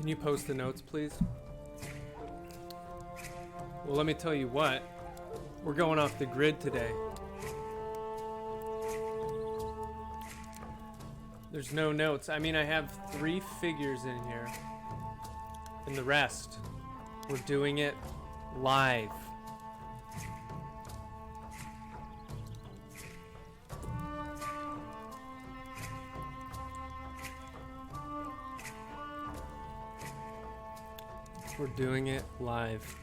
Can you post the notes, please? Well, let me tell you what. We're going off the grid today. There's no notes. I mean, I have 3 figures in here. And the rest, we're doing it live. We're doing it live.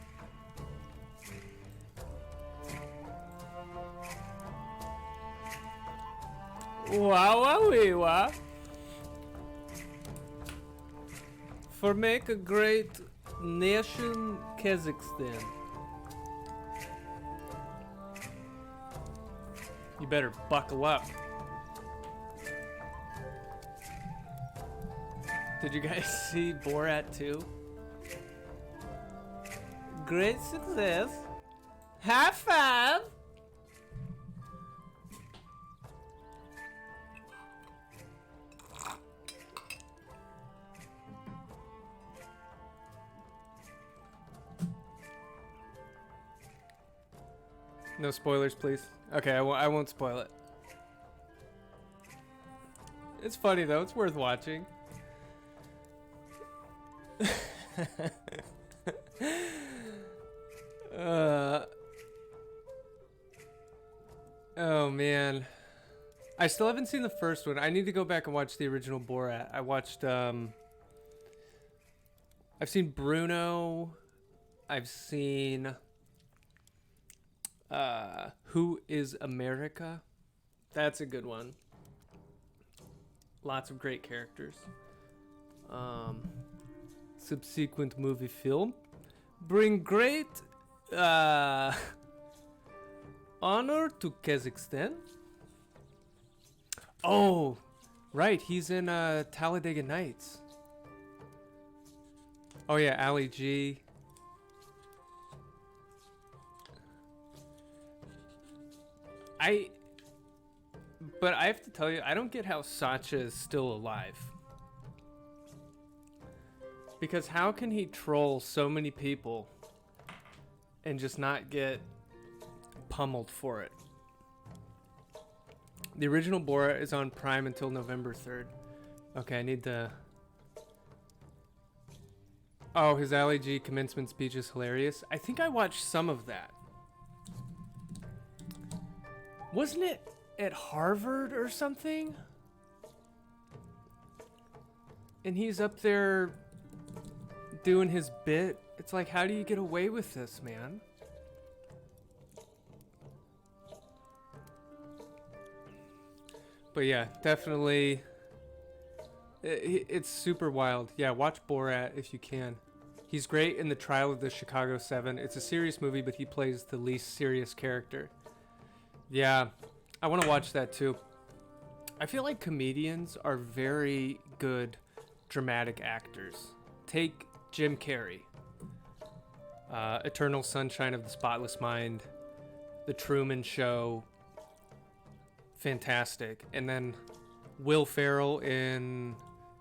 Wow. For make a great nation, Kazakhstan. You better buckle up. Did you guys see Borat 2? Great success. High five. No spoilers, please. Okay, I won't spoil it. It's funny though. It's worth watching. Oh man, I still haven't seen the first one. I need to go back and watch the original Borat. I watched I've seen Bruno. I've seen Who is America? That's a good one. Lots of great characters. Subsequent movie film bring great honor to Kazakhstan. Oh, right, he's in Talladega Nights. Oh yeah, Ali G. But I have to tell you, I don't get how Sacha is still alive. Because how can he troll so many people and just not get pummeled for it? The original Borat is on Prime until November 3rd. Okay, I need the... Oh, his Ali G commencement speech is hilarious. I think I watched some of that. Wasn't it at Harvard or something? And he's up there doing his bit. It's like, how do you get away with this, man? But yeah, definitely, it's super wild. Yeah, watch Borat if you can. He's great in The Trial of the Chicago 7. It's a serious movie, but he plays the least serious character. Yeah, I want to watch that too. I feel like comedians are very good dramatic actors. Take Jim Carrey. Eternal Sunshine of the Spotless Mind. The Truman Show. Fantastic. And then Will Ferrell in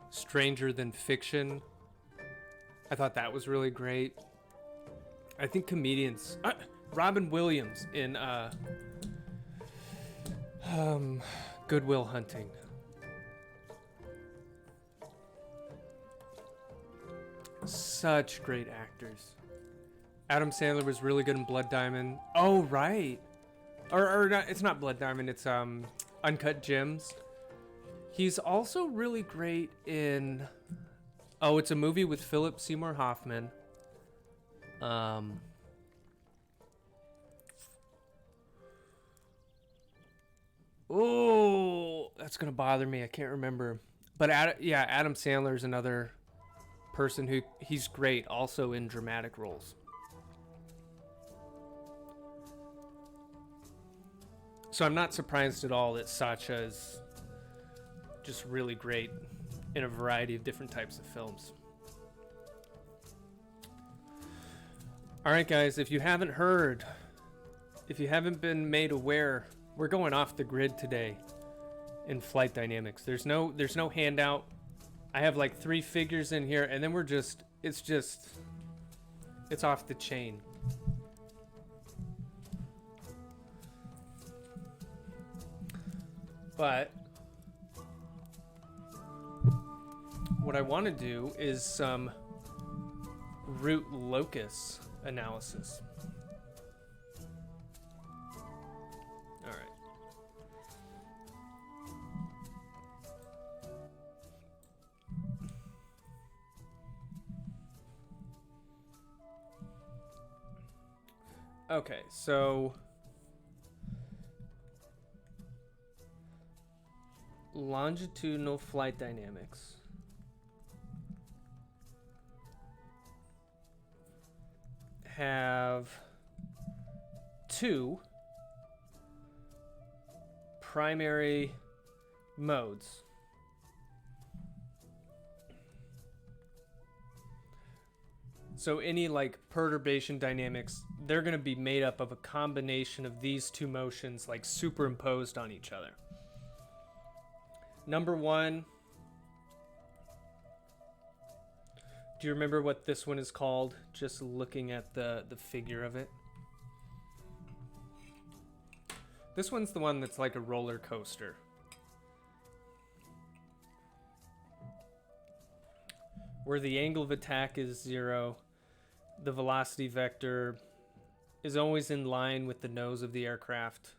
Stranger Than Fiction. I thought that was really great. I think comedians... Robin Williams in Good Will Hunting. Such great actors. Adam Sandler was really good in Blood Diamond. Oh, right. Or not, it's not Blood Diamond, it's Uncut Gems. He's also really great in... Oh, it's a movie with Philip Seymour Hoffman. Oh, that's gonna bother me. I can't remember. But Adam Sandler is another person who he's great also in dramatic roles. So I'm not surprised at all that Sacha is just really great in a variety of different types of films. All right, guys, if you haven't heard, if you haven't been made aware, we're going off the grid today in Flight Dynamics. There's no handout. I have like 3 figures in here, and then it's off the chain. But what I want to do is some root locus analysis. All right. Okay, so longitudinal flight dynamics. Have 2 primary modes. So any like perturbation dynamics, they're going to be made up of a combination of these 2 motions like superimposed on each other. Number 1, do you remember what this one is called? Just looking at the figure of it. This one's the one that's like a roller coaster. Where the angle of attack is 0, the velocity vector is always in line with the nose of the aircraft.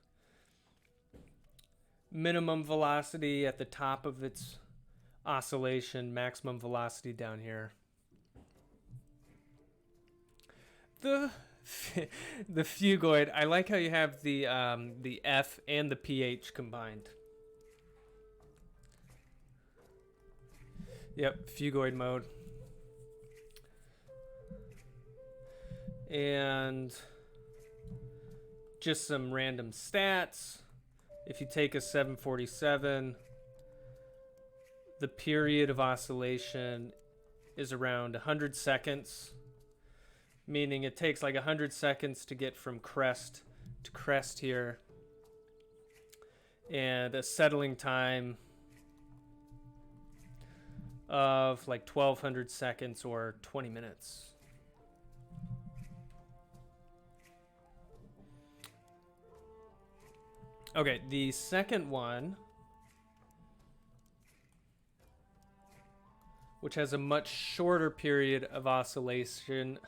Minimum velocity at the top of its oscillation, maximum velocity down here. The phugoid, I like how you have the F and the PH combined. Yep, phugoid mode. And just some random stats. If you take a 747, the period of oscillation is around 100 seconds, meaning it takes like 100 seconds to get from crest to crest here, and a settling time of like 1200 seconds or 20 minutes. Okay, the second one, which has a much shorter period of oscillation,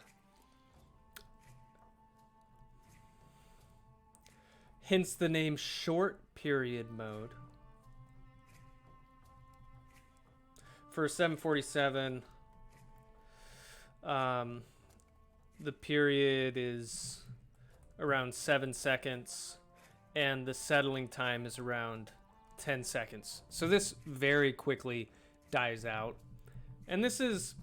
hence the name short period mode. For a 747, the period is around 7 seconds, and the settling time is around 10 seconds. So this very quickly dies out. And this is,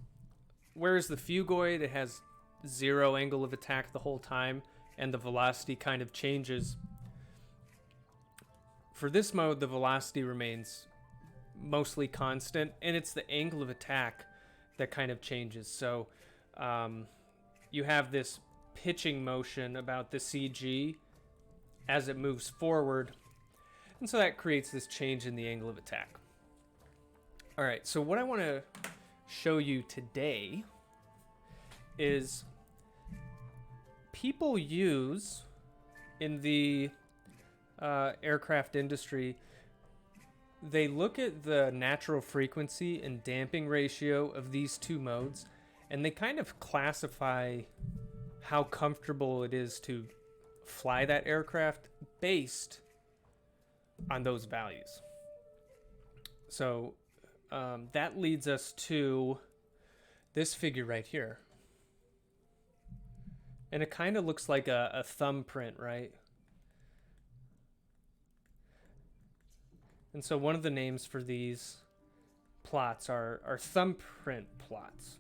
whereas the phugoid, it has 0 angle of attack the whole time, and the velocity kind of changes. For this mode, the velocity remains mostly constant, and it's the angle of attack that kind of changes. So you have this pitching motion about the CG as it moves forward, and so that creates this change in the angle of attack. All right, so what I want to show you today is people use in the aircraft industry, they look at the natural frequency and damping ratio of these 2 modes, and they kind of classify how comfortable it is to fly that aircraft based on those values. So that leads us to this figure right here. And it kind of looks like a thumbprint, right? And so one of the names for these plots are thumbprint plots.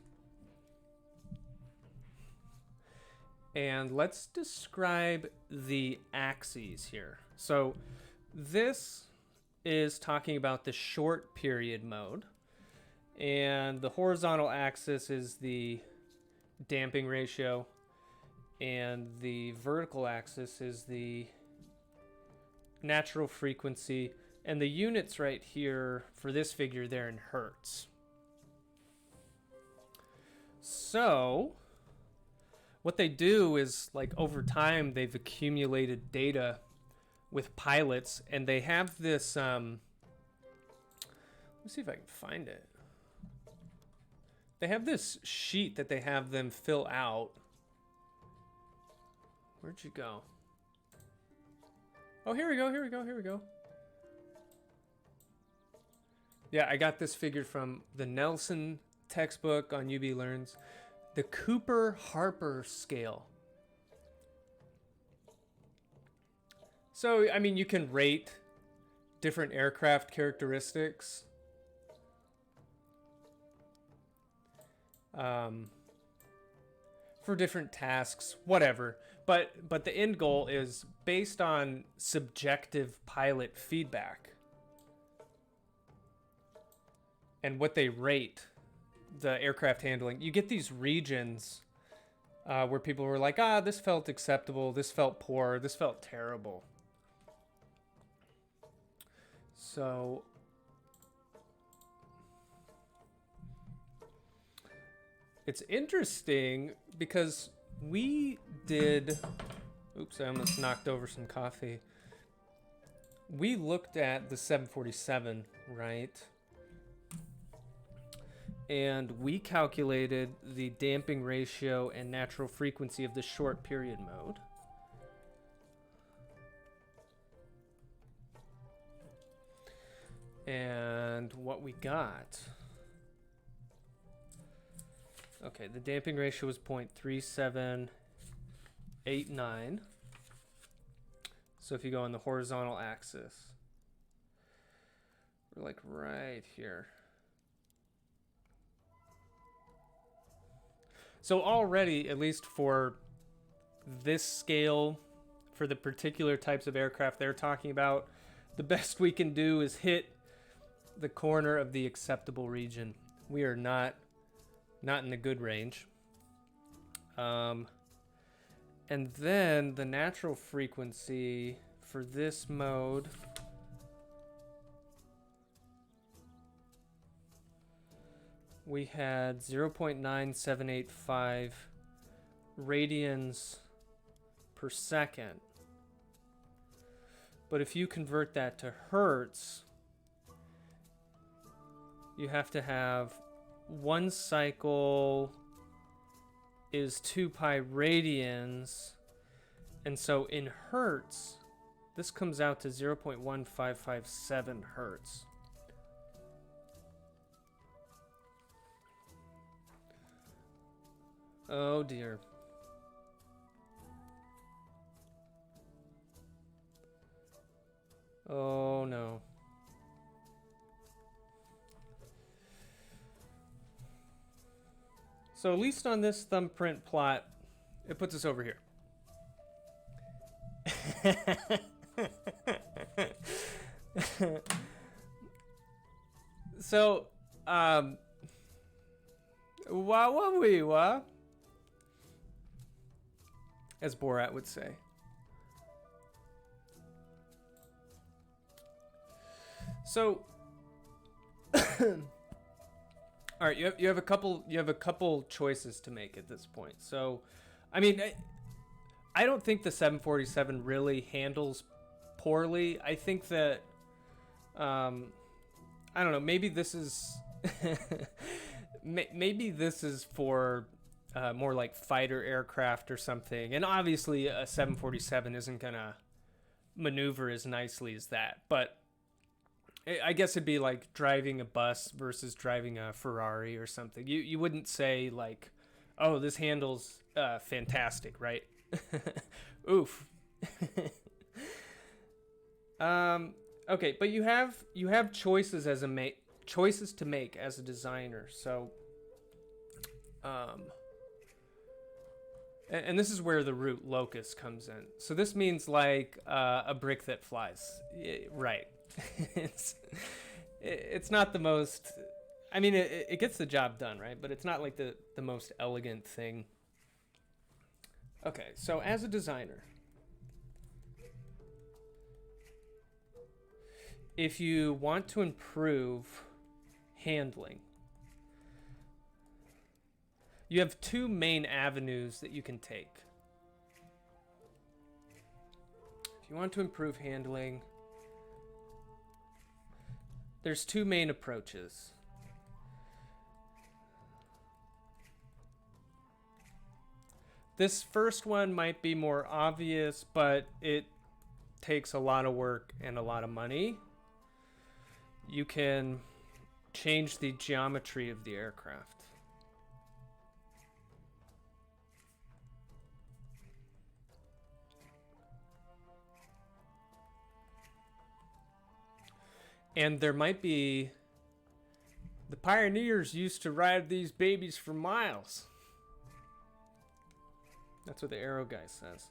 And let's describe the axes here. So this is talking about the short period mode, and the horizontal axis is the damping ratio, and the vertical axis is the natural frequency, and the units right here for this figure, they're in hertz. So what they do is, like, over time they've accumulated data with pilots, and they have this let's see if I can find it. They have this sheet that they have them fill out. Where'd you go? Oh, here we go, here we go, here we go. Yeah, I got this figured from the Nelson textbook on UB Learns. The Cooper-Harper scale. So, I mean, you can rate different aircraft characteristics. For different tasks, whatever. But the end goal is based on subjective pilot feedback and what they rate the aircraft handling. You get these regions where people were like, this felt acceptable, this felt poor, this felt terrible. So it's interesting because we did, oops, I almost knocked over some coffee. We looked at the 747, right? And we calculated the damping ratio and natural frequency of the short period mode. And what we got, okay, the damping ratio was 0.3789. So if you go on the horizontal axis, we're like right here. So already, at least for this scale, for the particular types of aircraft they're talking about, the best we can do is hit the corner of the acceptable region. We are not in the good range. And then the natural frequency for this mode, we had 0.9785 radians per second. But if you convert that to hertz, you have to have one cycle is 2 pi radians. And so in hertz, this comes out to 0.1557 hertz. Oh dear. Oh no. So at least on this thumbprint plot, it puts us over here. So, wa, as Borat would say. So, all right, you have a couple choices to make at this point. So, I mean, I don't think the 747 really handles poorly. I think that I don't know, maybe this is maybe this is for more like fighter aircraft or something. And obviously a 747 isn't gonna maneuver as nicely as that, but I guess it'd be like driving a bus versus driving a Ferrari or something. You wouldn't say like, oh, this handles fantastic, right? Oof. Okay, but you have choices as choices to make as a designer. So and this is where the root locus comes in. So this means like a brick that flies, right? it's not the most, I mean, it gets the job done, right? But it's not like the most elegant thing. Okay, so as a designer, if you want to improve handling, You have two main avenues that you can take. If you want to improve handling, there's two main approaches. This first one might be more obvious, but it takes a lot of work and a lot of money. You can change the geometry of the aircraft. And there might be... The pioneers used to ride these babies for miles. That's what the arrow guy says.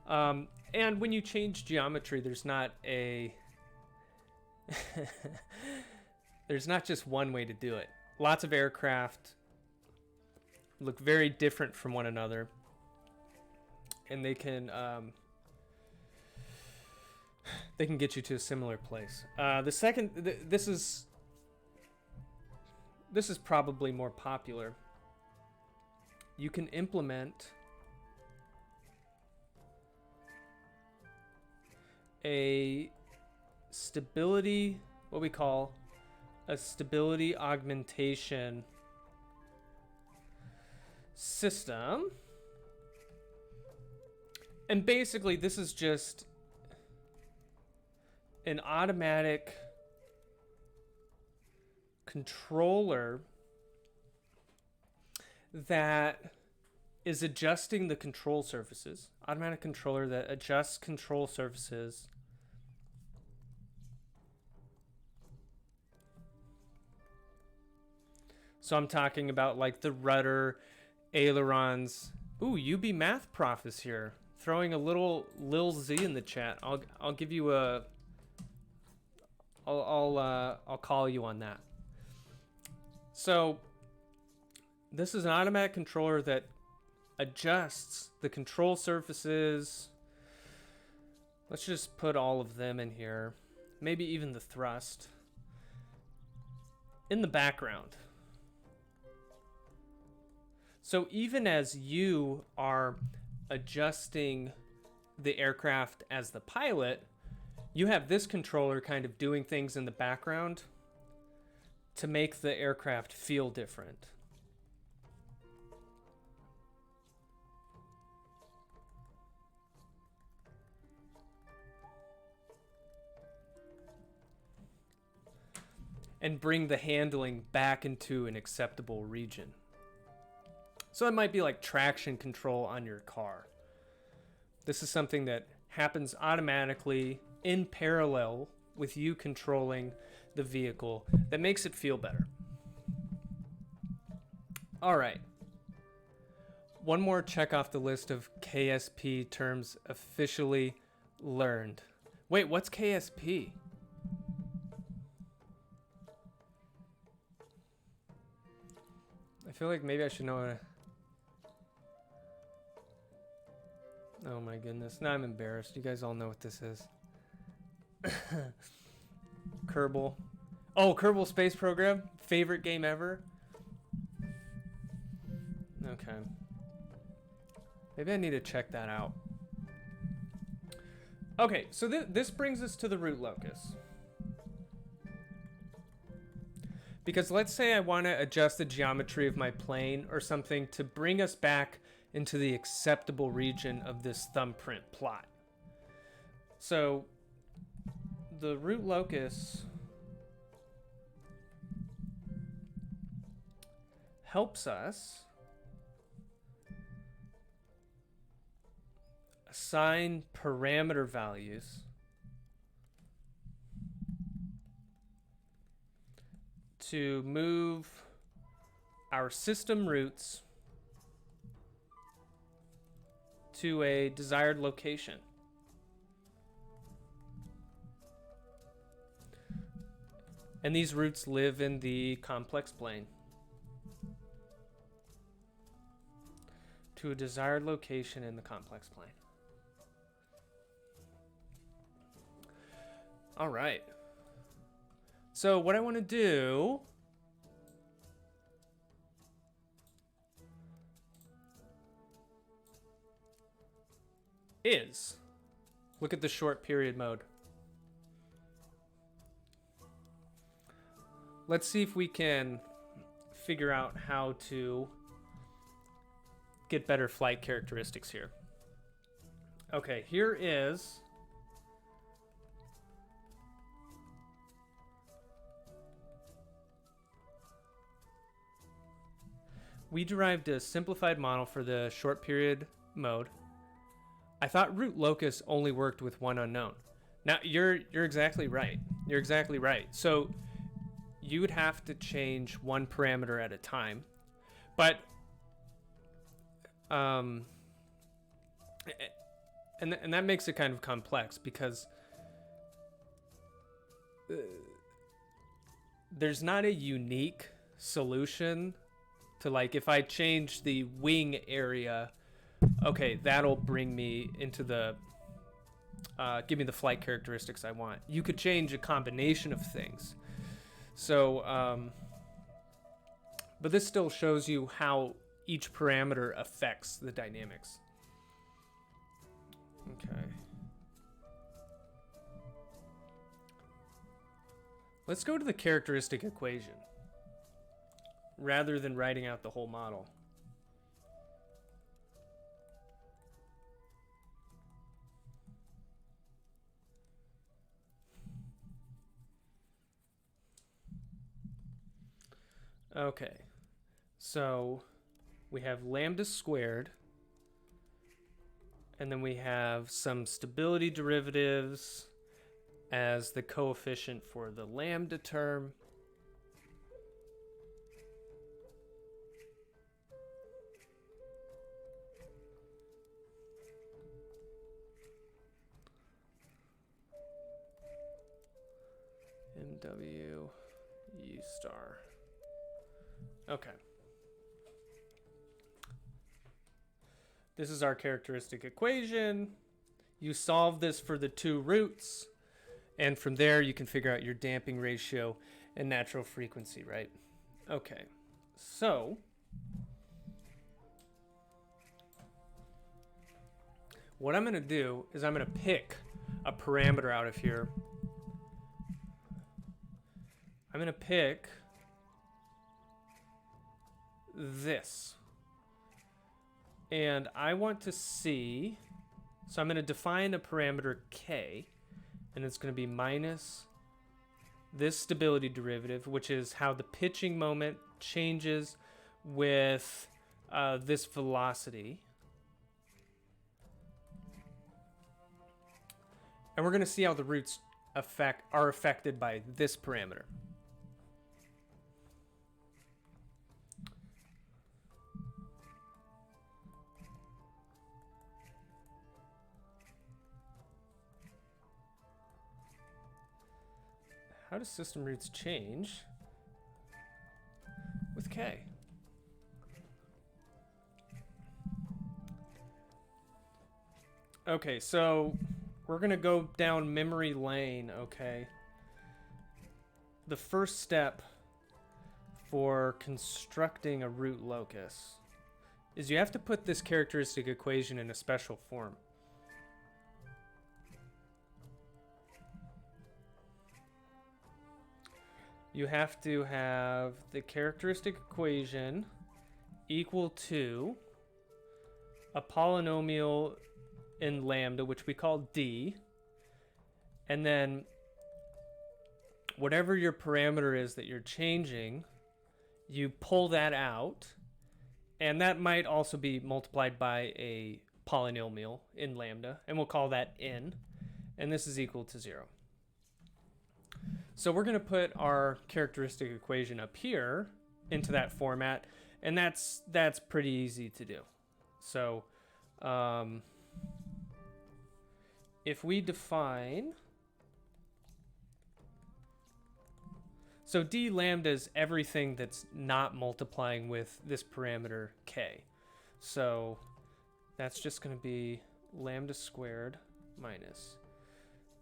And when you change geometry, there's not a... there's not just one way to do it. Lots of aircraft look very different from one another. And they can get you to a similar place. The second... this is probably more popular. You can implement a stability, what we call a stability augmentation system. And basically this is just an automatic controller that is adjusting the control surfaces. Automatic controller that adjusts control surfaces So I'm talking about like the rudder, ailerons. Ooh, UB Math Prof is here, throwing a little Lil Z in the chat. I'll give you a. I'll call you on that. So this is an automatic controller that adjusts the control surfaces. Let's just put all of them in here. Maybe even the thrust in the background. So even as you are adjusting the aircraft as the pilot, you have this controller kind of doing things in the background to make the aircraft feel different. And bring the handling back into an acceptable region. So it might be like traction control on your car. This is something that happens automatically in parallel with you controlling the vehicle that makes it feel better. All right. One more check off the list of KSP terms officially learned. Wait, what's KSP? I feel like maybe I should know what. Oh my goodness. Now I'm embarrassed. You guys all know what this is. Kerbal. Oh, Kerbal Space Program. Favorite game ever. Okay. Maybe I need to check that out. Okay, so this brings us to the root locus. Because let's say I want to adjust the geometry of my plane or something to bring us back into the acceptable region of this thumbprint plot. So the root locus helps us assign parameter values to move our system roots to a desired location. And these roots live in the complex plane to a desired location in the complex plane. All right. So what I want to do is. Look at the short period mode. Let's see if we can figure out how to get better flight characteristics here. Okay, here is we derived a simplified model for the short period mode. I thought root locus only worked with one unknown. Now you're exactly right. You're exactly right. So you would have to change one parameter at a time, but and that makes it kind of complex because there's not a unique solution to, like, if I change the wing area, okay, that'll bring me into the give me the flight characteristics I want. You could change a combination of things. So, but this still shows you how each parameter affects the dynamics. Okay. Let's go to the characteristic equation rather than writing out the whole model. Okay, so we have lambda squared, and then we have some stability derivatives as the coefficient for the lambda term. MW U star. Okay. This is our characteristic equation. You solve this for the two roots, and from there you can figure out your damping ratio and natural frequency, right? Okay. So what I'm going to do is I'm going to pick a parameter out of here. I'm going to pick this. And I want to see, so I'm going to define a parameter k, and it's going to be minus this stability derivative, which is how the pitching moment changes with this velocity. And we're going to see how the roots are affected by this parameter. How does system roots change with k? Okay, so we're going to go down memory lane, okay? The first step for constructing a root locus is you have to put this characteristic equation in a special form. You have to have the characteristic equation equal to a polynomial in lambda, which we call d, and then whatever your parameter is that you're changing, you pull that out, and that might also be multiplied by a polynomial in lambda, and we'll call that n, and this is equal to 0. So we're going to put our characteristic equation up here into that format, and that's pretty easy to do. So if we define, so d lambda is everything that's not multiplying with this parameter k. So that's just going to be lambda squared minus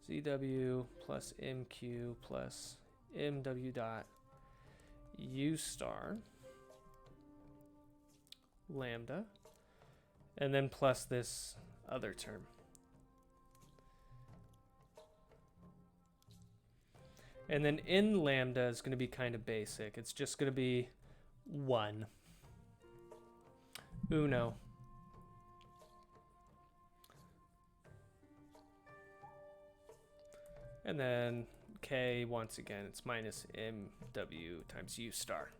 ZW plus MQ plus MW dot U star lambda, and then plus this other term. And then in lambda is going to be kind of basic. It's just going to be 1. Uno. And then k, once again, it's minus mw times u star.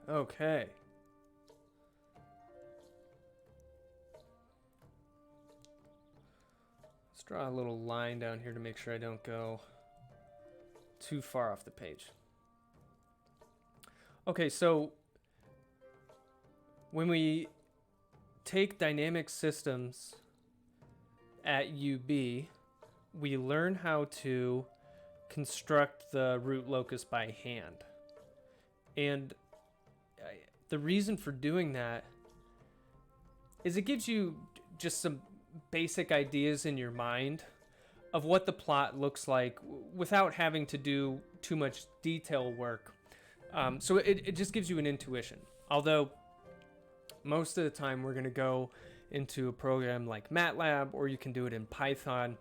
Okay. Let's draw a little line down here to make sure I don't go too far off the page. Okay, so when we take dynamic systems at UB, we learn how to construct the root locus by hand. And the reason for doing that is it gives you just some basic ideas in your mind of what the plot looks like without having to do too much detail work. So it just gives you an intuition. Although most of the time we're going to go into a program like MATLAB, or you can do it in Python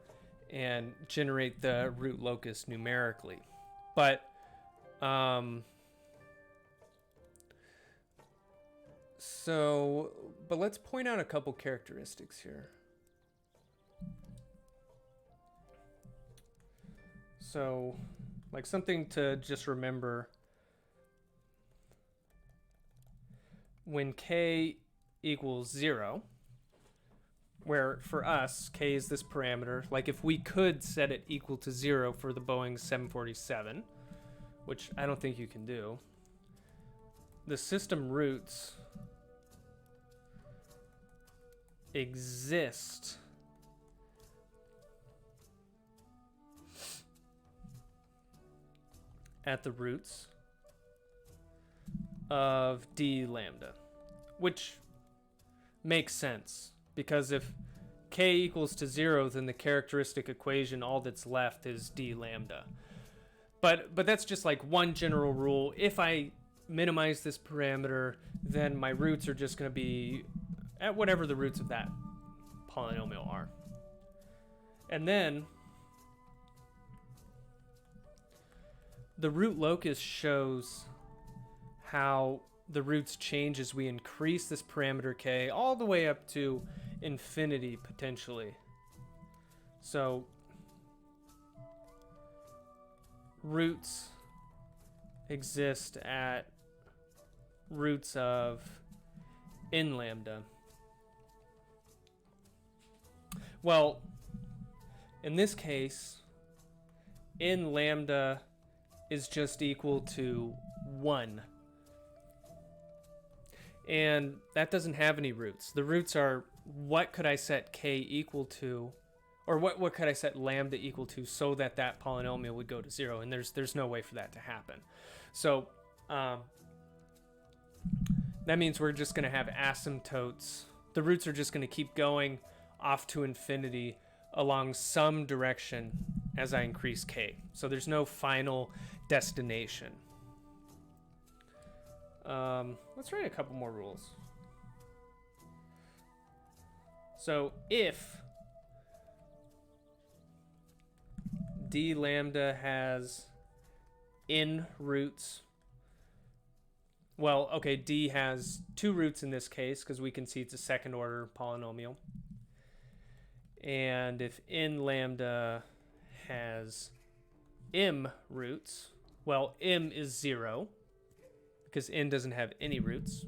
and generate the root locus numerically. But but let's point out a couple characteristics here. So, like something to just remember, when k equals 0, where for us, k is this parameter, like if we could set it equal to 0 for the Boeing 747, which I don't think you can do, the system roots exist at the roots of d lambda, which makes sense because if k equals to 0, then the characteristic equation, all that's left is d lambda. But that's just like one general rule. If I minimize this parameter, then my roots are just going to be at whatever the roots of that polynomial are. And then the root locus shows how the roots change as we increase this parameter k all the way up to infinity potentially. So roots exist at roots of n lambda. Well, in this case, n lambda is just equal to 1. And that doesn't have any roots. The roots are what could I set k equal to, or what could I set lambda equal to so that that polynomial would go to 0, and there's no way for that to happen. So that means we're just going to have asymptotes. The roots are just going to keep going off to infinity along some direction as I increase k. So there's no final destination. Let's write a couple more rules. So if d lambda has n roots, well, okay, d has 2 roots in this case because we can see it's a second order polynomial. And if n lambda has m roots, well, m is 0 because n doesn't have any roots.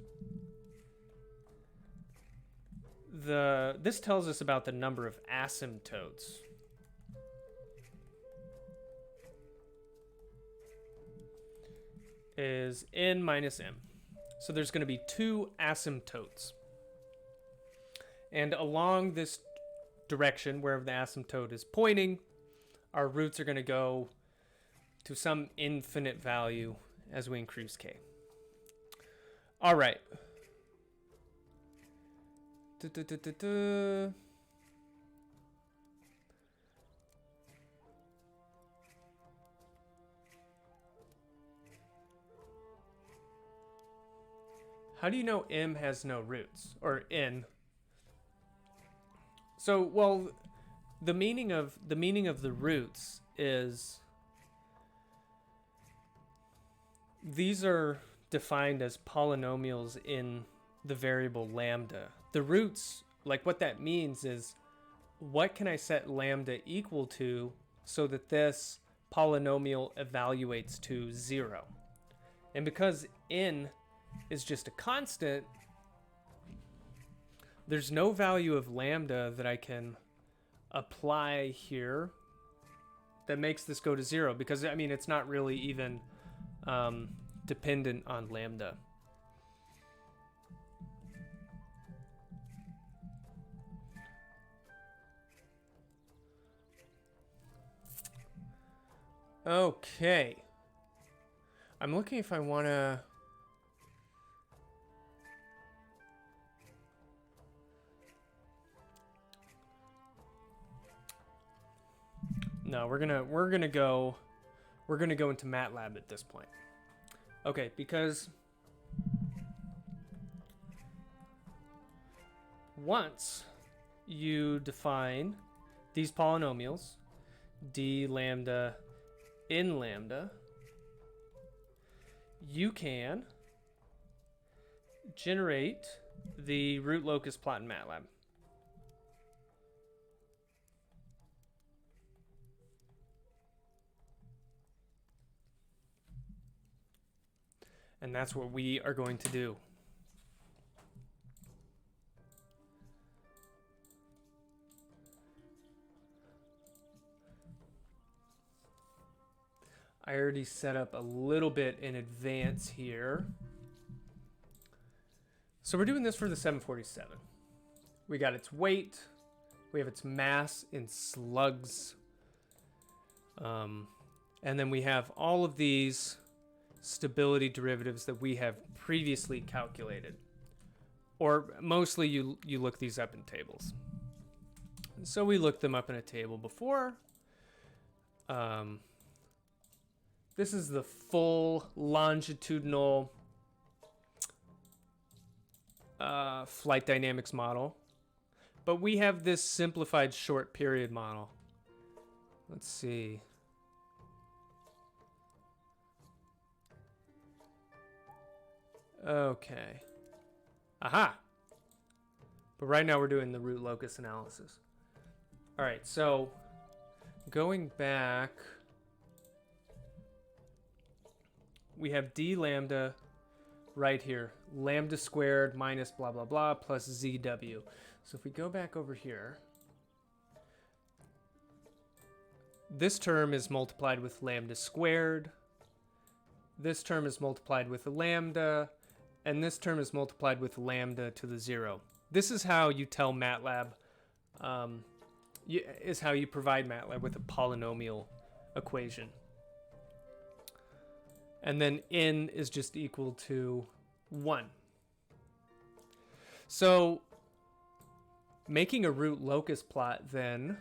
This tells us about the number of asymptotes. Is n minus m. So there's going to be 2 asymptotes. And along this direction, wherever the asymptote is pointing, our roots are going to go to some infinite value as we increase k. All right. How do you know m has no roots? Or n? So, well, the meaning of the roots is these are defined as polynomials in the variable lambda. The roots, like what that means is what can I set lambda equal to so that this polynomial evaluates to 0. And because n is just a constant, there's no value of lambda that I can apply here that makes this go to 0, because I mean it's not really even dependent on lambda. Okay. I'm looking if I want to... No, we're gonna go into MATLAB at this point. Okay, because once you define these polynomials, d lambda in lambda, you can generate the root locus plot in MATLAB. And that's what we are going to do. I already set up a little bit in advance here. So we're doing this for the 747. We got its weight. We have its mass in slugs. And then we have all of these stability derivatives that we have previously calculated. Or mostly you look these up in tables. So we looked them up in a table before. This is the full longitudinal flight dynamics model. But we have this simplified short period model. Let's see. Okay. Aha! But right now we're doing the root locus analysis. All right, so going back, we have d lambda right here. Lambda squared minus blah, blah, blah plus zw. So if we go back over here, this term is multiplied with lambda squared. This term is multiplied with a lambda. And this term is multiplied with lambda to the 0. This is how you tell MATLAB, is how you provide MATLAB with a polynomial equation. And then n is just equal to 1. So making a root locus plot then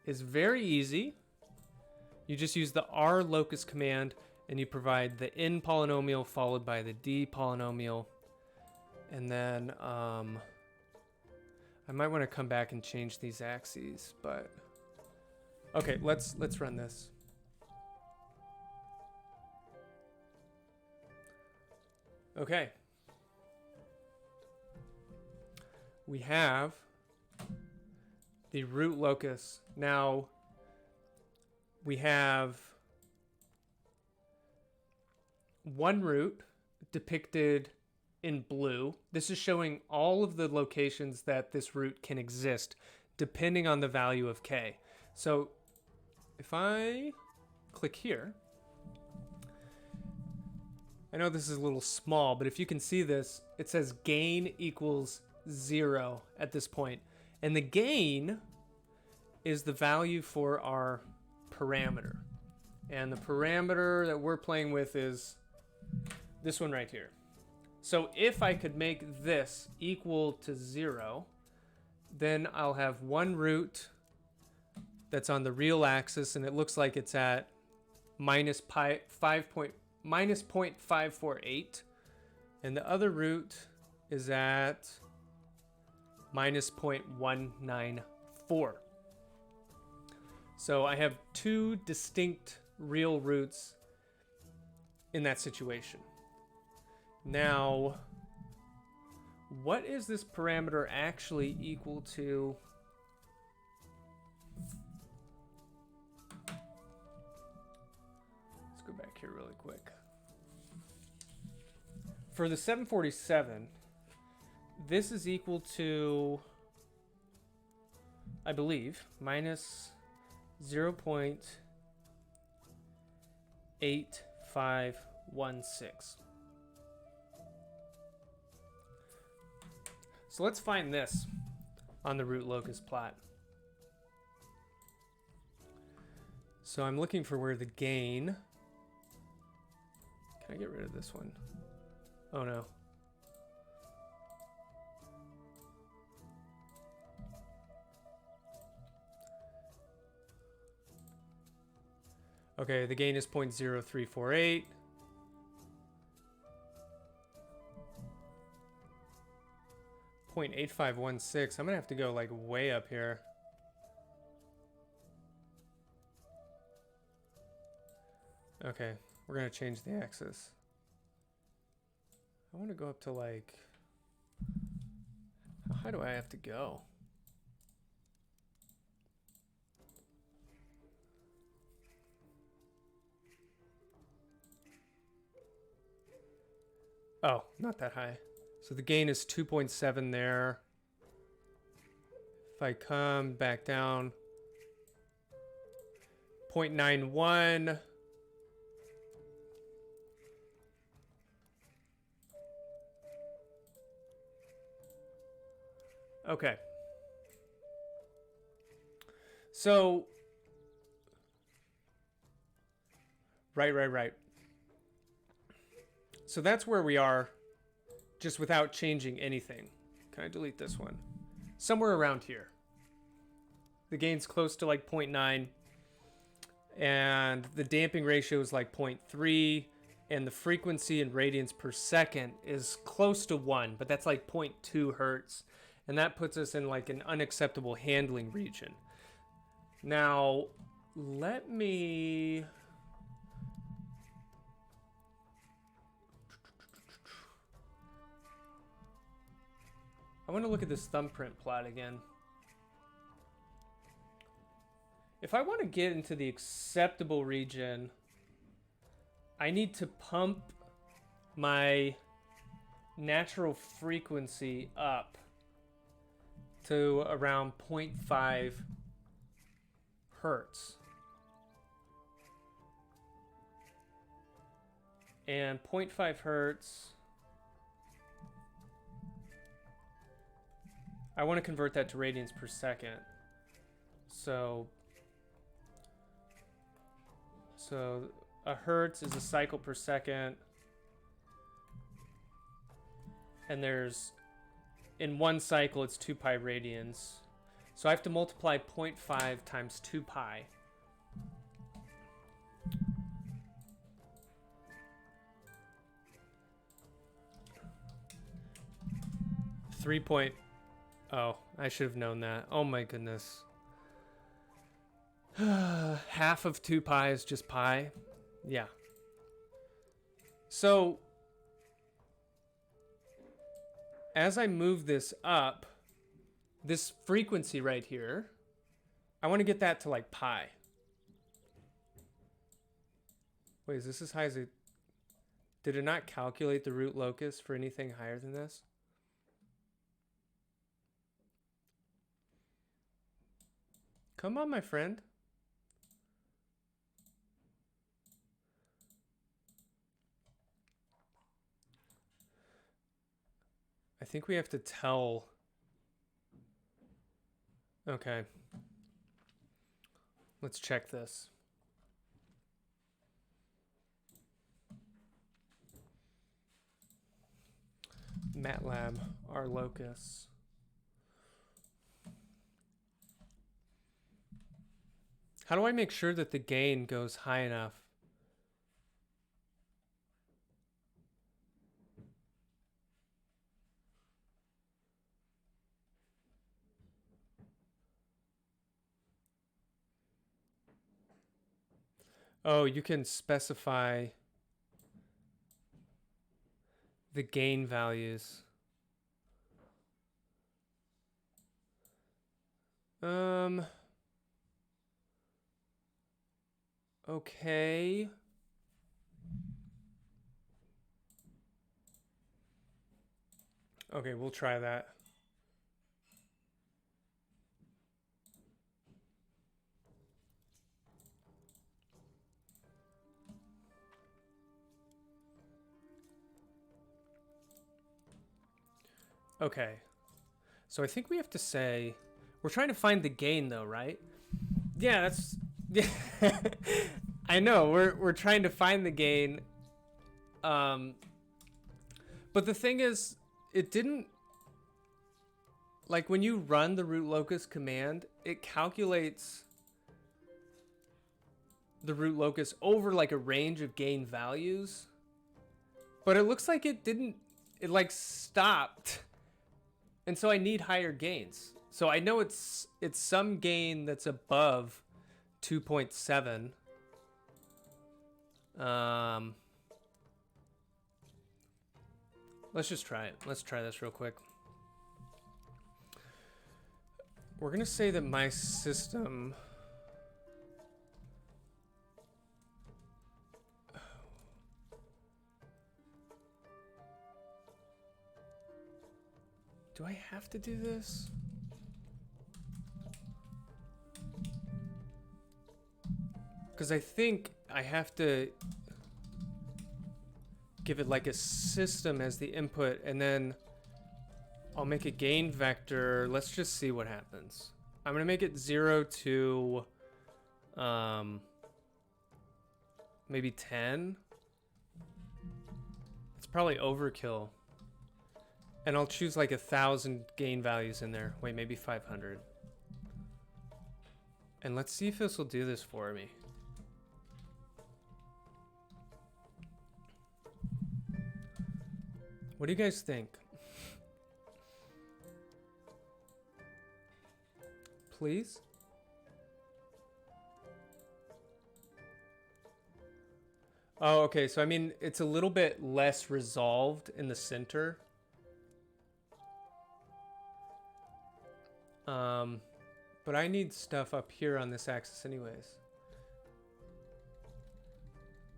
is very easy. You just use the r locus command and you provide the n polynomial followed by the d polynomial. And then I might want to come back and change these axes, but okay, let's run this. Okay. We have the root locus. Now we have one root depicted in blue. This is showing all of the locations that this root can exist depending on the value of k. So if I click here, I know this is a little small, but if you can see this, it says gain equals 0 at this point. And the gain is the value for our parameter. And the parameter that we're playing with is this one right here. So if I could make this equal to 0, then I'll have one root that's on the real axis, and it looks like it's at minus 0.548. And the other root is at minus 0.194. So I have two distinct real roots in that situation. Now, what is this parameter actually equal to? Let's go back here really quick. For the 747, this is equal to, I believe, minus 0.8516. So let's find this on the root locus plot. So I'm looking for where the gain... Can I get rid of this one? Oh no. Okay, the gain is 0.0348. .8516. I'm gonna have to go like way up here. Okay, we're gonna change the axis. I want to go up to like, how high do I have to go? Oh, not that high. So the gain is 2.7 there. If I come back down, 0.91. Okay. So, right. So that's where we are, just without changing anything. Can I delete this one? Somewhere around here. The gain's close to like 0.9, and the damping ratio is like 0.3, and the frequency in radians per second is close to 1, but that's like 0.2 hertz, and that puts us in like an unacceptable handling region. Now, let me... I want to look at this thumbprint plot again. If I want to get into the acceptable region, I need to pump my natural frequency up to around 0.5 hertz. And 0.5 hertz, I want to convert that to radians per second. So a hertz is a cycle per second. And there's, in one cycle, it's 2 pi radians. So I have to multiply 0.5 times 2 pi. Oh, I should have known that. Oh my goodness. Half of 2 pi is just pi. Yeah. So, as I move this up, this frequency right here, I want to get that to like pi. Wait, is this as high as it... Did it not calculate the root locus for anything higher than this? Come on, my friend. I think we have to tell... Okay. Let's check this. MATLAB, our locus. How do I make sure that the gain goes high enough? Oh, you can specify the gain values. Okay. Okay, we'll try that. Okay. So I think we have to say, we're trying to find the gain though, right? Yeah, that's, yeah. I know, we're trying to find the gain. But the thing is, it didn't, like when you run the root locus command, it calculates the root locus over like a range of gain values. But it looks like it didn't, it like stopped. And so I need higher gains. So I know it's some gain that's above 2.7. Let's just try it. Let's try this real quick. We're gonna say that my system do I have to do this? Because I think I have to give it like a system as the input, and then I'll make a gain vector. Let's just see what happens. I'm gonna make it 0 to maybe 10. It's probably overkill. And I'll choose like 1,000 gain values in there. Wait, maybe 500. And let's see if this will do this for me. What do you guys think? Please? Oh, okay. So, I mean, it's a little bit less resolved in the center. But I need stuff up here on this axis anyways.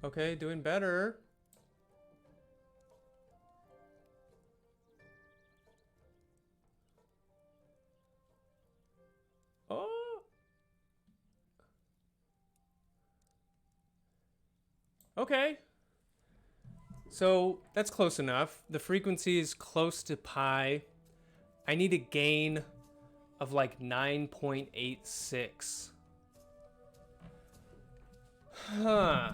Okay, doing better. Oh. Okay. So that's close enough. The frequency is close to pi. I need a gain of like 9.86. Huh.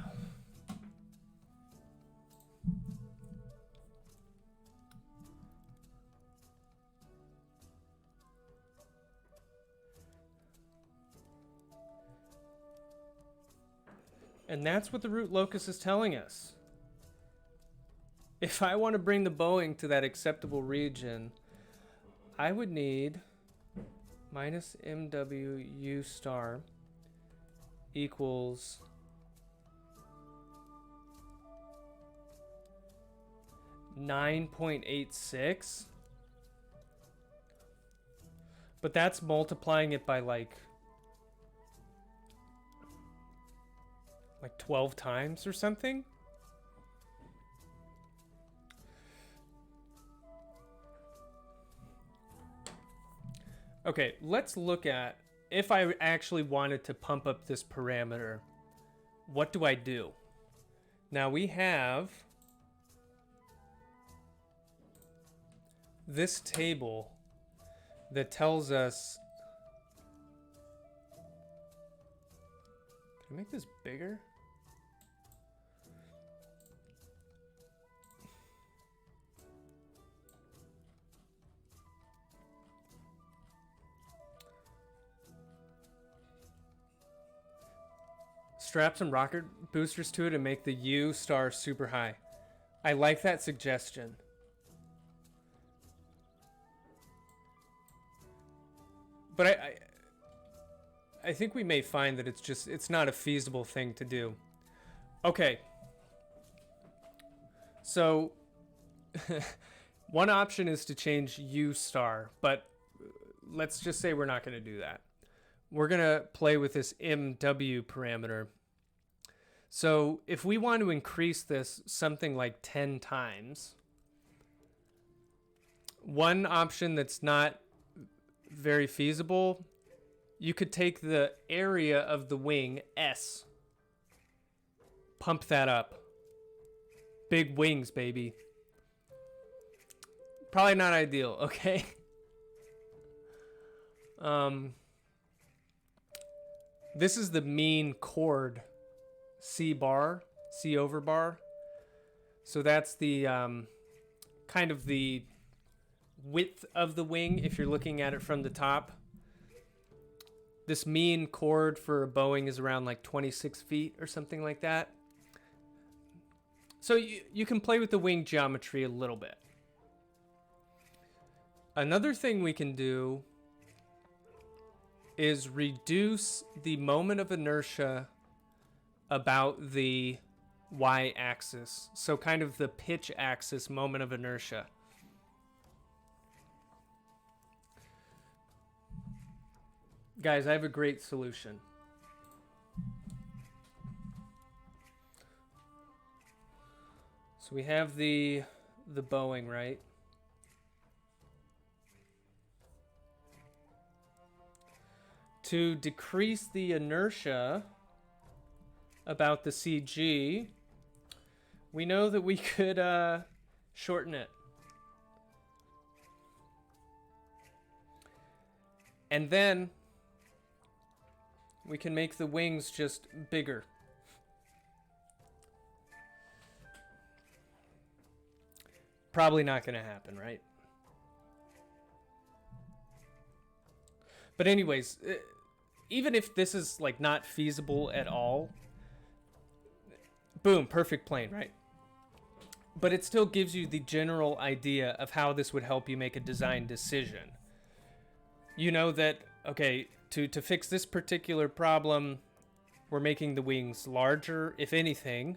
And that's what the root locus is telling us. If I want to bring the Boeing to that acceptable region, I would need minus MWU star equals 9.86. But that's multiplying it by like 12 times or something. Okay, let's look at if I actually wanted to pump up this parameter, what do I do? Now we have this table that tells us. Can I make this bigger? Strap some rocket boosters to it and make the U star super high. I like that suggestion. But I think we may find that it's not a feasible thing to do. Okay. So one option is to change U star, but let's just say we're not going to do that. We're going to play with this MW parameter. So if we want to increase this something like 10 times, one option that's not very feasible, you could take the area of the wing, S, pump that up. Big wings, baby. Probably not ideal, okay? This is the mean chord, C bar, C over bar. So that's the kind of the width of the wing if you're looking at it from the top. This mean chord for a Boeing is around like 26 feet or something like that. So you can play with the wing geometry a little bit. Another thing we can do is reduce the moment of inertia about the y-axis. So kind of the pitch axis moment of inertia. Guys, I have a great solution. So we have the Boeing, right? To decrease the inertia about the CG, we know that we could shorten it. And then we can make the wings just bigger. Probably not going to happen, right? But anyways, even if this is like not feasible at all, boom, perfect plane, right? But it still gives you the general idea of how this would help you make a design decision. You know that, okay, to fix this particular problem, we're making the wings larger, if anything,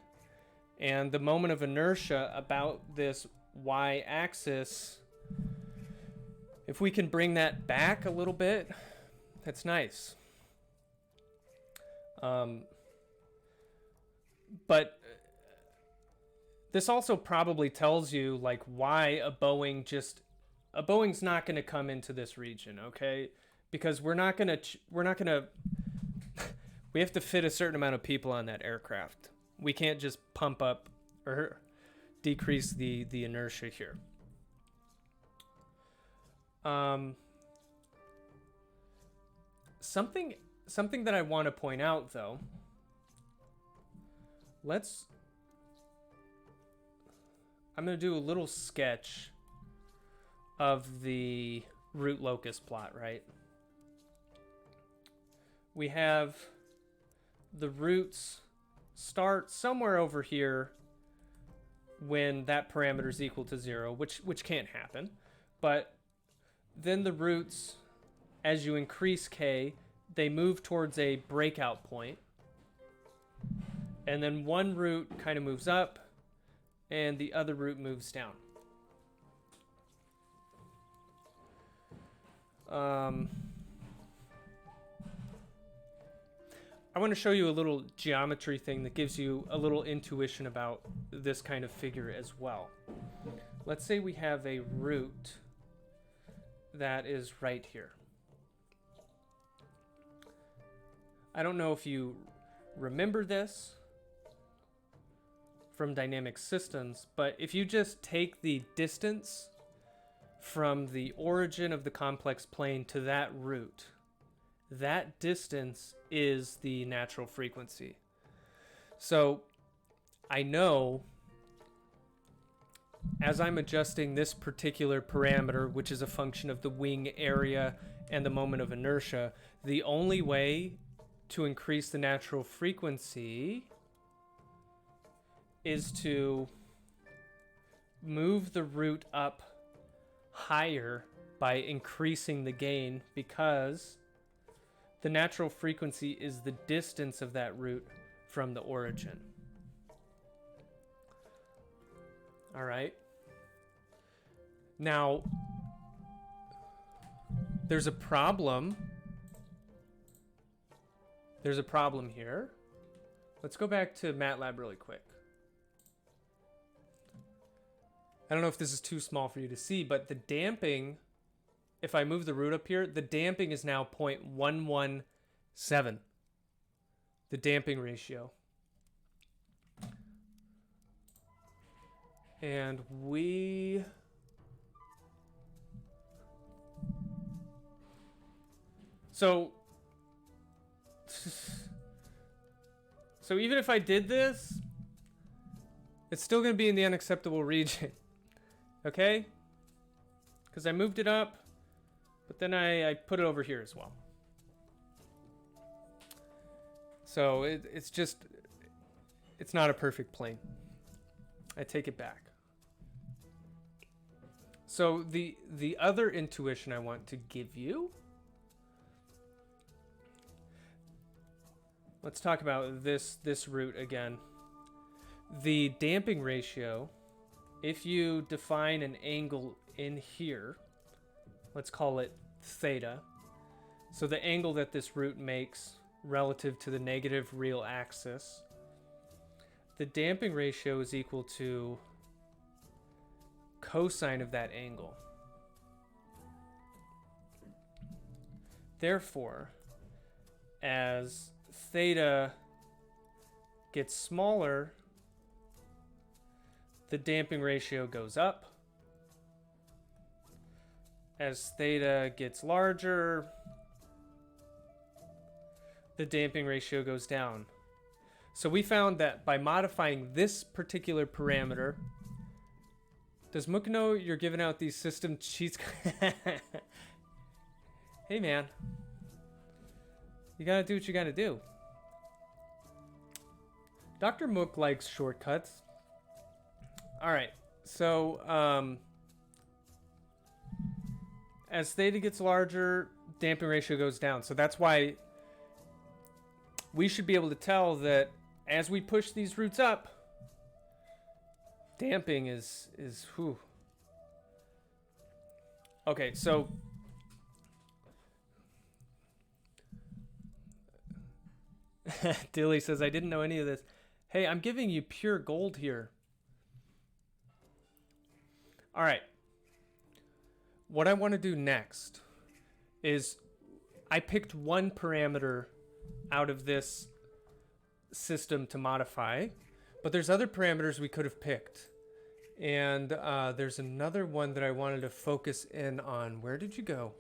and the moment of inertia about this y-axis, if we can bring that back a little bit, that's nice. But this also probably tells you like why a Boeing's not going to come into this region, okay? Because we have to fit a certain amount of people on that aircraft. We can't just pump up or decrease the inertia here. Something that I want to point out though. I'm going to do a little sketch of the root locus plot, right? We have the roots start somewhere over here when that parameter is equal to 0, which can't happen. But then the roots, as you increase k, they move towards a breakout point. And then one root kind of moves up and the other root moves down. I want to show you a little geometry thing that gives you a little intuition about this kind of figure as well. Let's say we have a root that is right here. I don't know if you remember this from dynamic systems, but if you just take the distance from the origin of the complex plane to that root, that distance is the natural frequency. So I know as I'm adjusting this particular parameter, which is a function of the wing area and the moment of inertia, the only way to increase the natural frequency is to move the root up higher by increasing the gain, because the natural frequency is the distance of that root from the origin. All right. Now, there's a problem. There's a problem here. Let's go back to MATLAB really quick. I don't know if this is too small for you to see, but the damping, if I move the root up here, the damping is now 0.117. The damping ratio. And so even if I did this, it's still going to be in the unacceptable region. Okay? Because I moved it up, but then I put it over here as well. So it's not a perfect plane. I take it back. So the other intuition I want to give you, let's talk about this root again. The damping ratio, if you define an angle in here, let's call it theta. So the angle that this root makes relative to the negative real axis, the damping ratio is equal to cosine of that angle. Therefore, as theta gets smaller, the damping ratio goes up. As theta gets larger, the damping ratio goes down. So we found that by modifying this particular parameter, does Mook know you're giving out these system cheats? Hey man, you gotta do what you gotta do. Dr. Mook likes shortcuts. All right, so as theta gets larger, damping ratio goes down. So that's why we should be able to tell that as we push these roots up, damping is whew. Okay, so Dilly says, I didn't know any of this. Hey, I'm giving you pure gold here. All right. What I want to do next is I picked one parameter out of this system to modify, but there's other parameters we could have picked. And there's another one that I wanted to focus in on. Where did you go?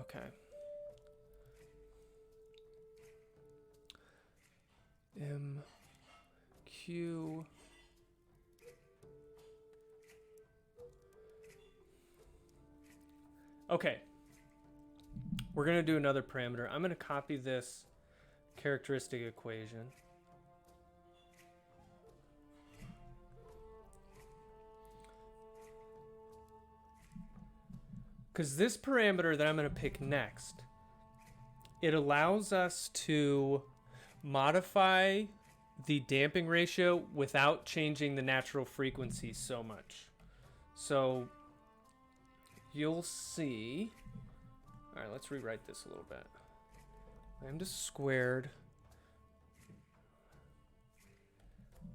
Okay. MQ. Okay. We're going to do another parameter. I'm going to copy this characteristic equation. Because this parameter that I'm going to pick next, it allows us to modify the damping ratio without changing the natural frequency so much. So you'll see. All right, let's rewrite this a little bit. Lambda squared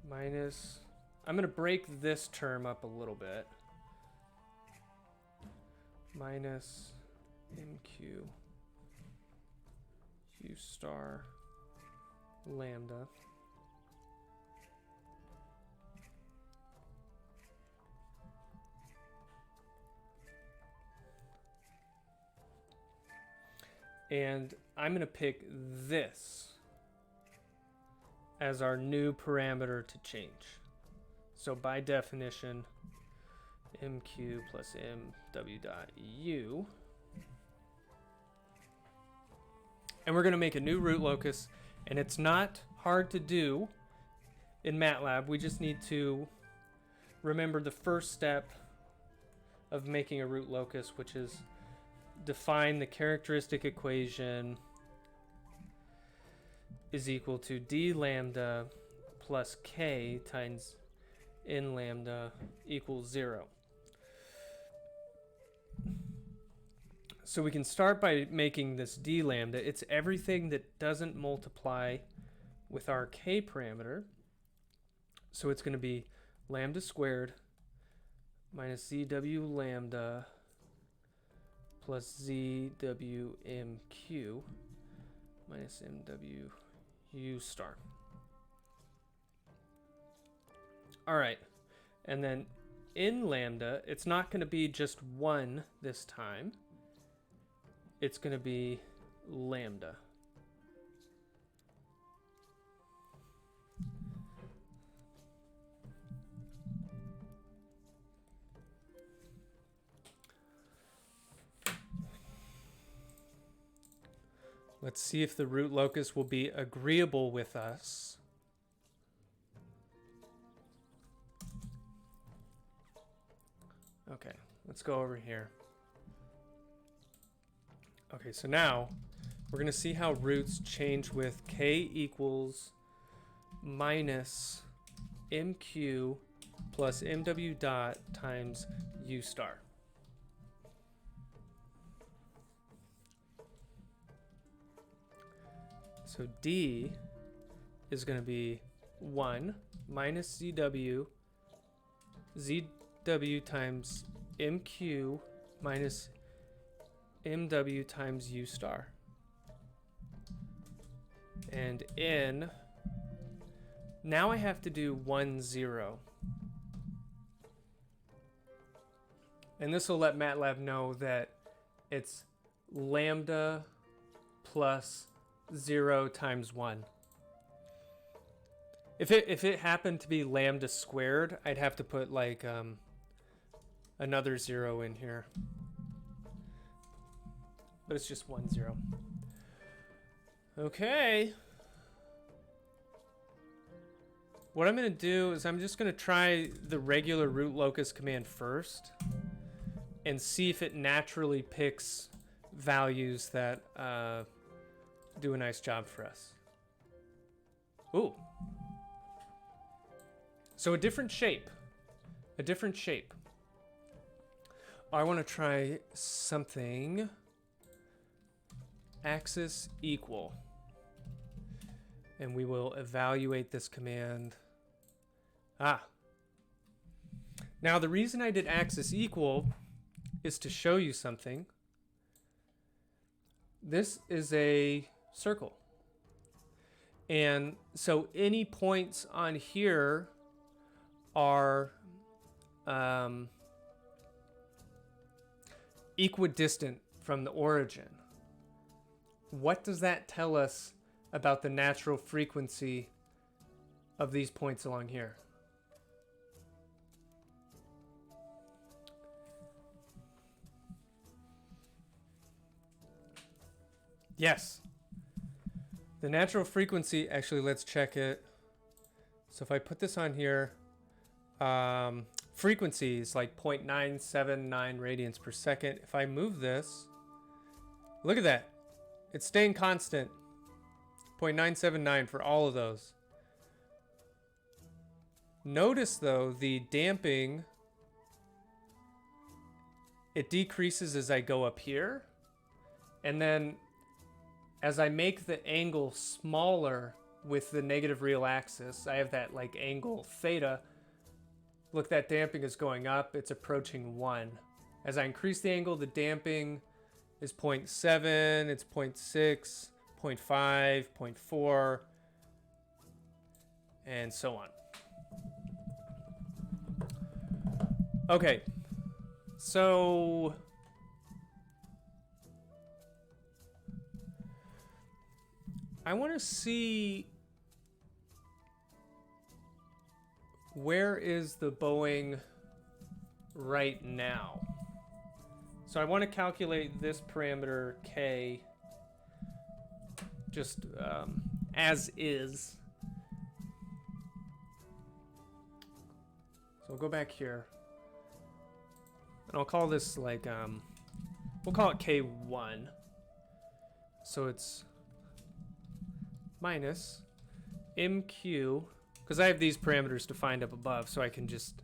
minus, I'm going to break this term up a little bit. Minus MQ Q star lambda and I'm going to pick this as our new parameter to change. So by definition, MQ plus MW dot U. And we're going to make a new root locus, and it's not hard to do in MATLAB. We just need to remember the first step of making a root locus, which is define the characteristic equation is equal to d lambda plus k times n lambda equals 0. So we can start by making this d lambda. It's everything that doesn't multiply with our k parameter. So it's going to be lambda squared minus zw lambda plus zwmq minus mwu star. All right, and then in lambda, it's not going to be just 1 this time. It's going to be lambda. Let's see if the root locus will be agreeable with us. Okay, let's go over here. Okay, so now we're going to see how roots change with k equals minus mq plus mw dot times u star. So d is going to be 1 minus zw times mq minus mw times u star. And n, now I have to do 1, 0. And this will let MATLAB know that it's lambda plus 0 times 1. If it happened to be lambda squared, I'd have to put like another 0 in here. But it's just 1, 0. Okay. What I'm going to do is I'm just going to try the regular root locus command first and see if it naturally picks values that do a nice job for us. Ooh. So a different shape. A different shape. I want to try something. Axis equal. And we will evaluate this command. Now the reason I did axis equal is to show you something. This is a circle. And so any points on here are equidistant from the origin. What does that tell us about the natural frequency of these points along here? Yes. The natural frequency, actually, let's check it. So if I put this on here, frequency is like 0.979 radians per second. If I move this, look at that. It's staying constant. 0.979 for all of those. Notice though, the damping, it decreases as I go up here. And then as I make the angle smaller with the negative real axis, I have that like angle theta. Look, that damping is going up. It's approaching 1. As I increase the angle, the damping is 0.7, it's 0.6, 0.5, 0.4, and so on. Okay, so I want to see where is the Boeing right now. So I want to calculate this parameter k just as is. So we'll go back here. And I'll call this like, we'll call it K1. So it's minus MQ, because I have these parameters defined up above, so I can just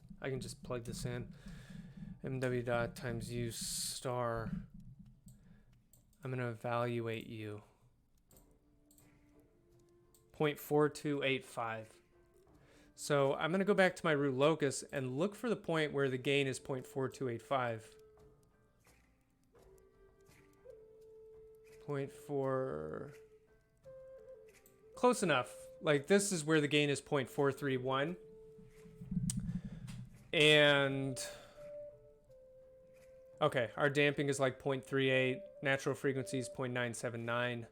plug this in. MW dot times U star. I'm going to evaluate U. 0.4285. So I'm going to go back to my root locus and look for the point where the gain is 0.4285. 0.4. Close enough. Like, this is where the gain is 0.431. And okay, our damping is like 0.38. Natural frequency is 0.979.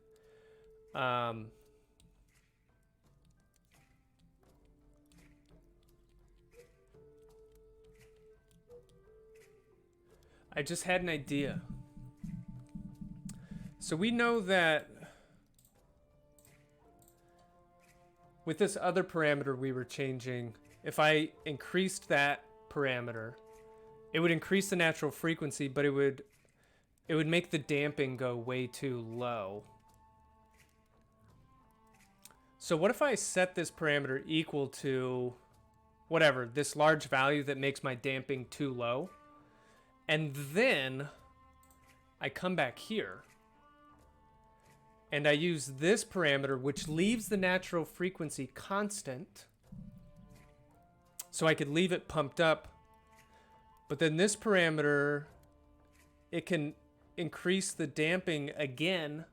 I just had an idea. So we know that with this other parameter we were changing, if I increased that parameter, it would increase the natural frequency, but it would make the damping go way too low. So what if I set this parameter equal to whatever, this large value that makes my damping too low? And then I come back here and I use this parameter, which leaves the natural frequency constant. So I could leave it pumped up. But then this parameter, it can increase the damping again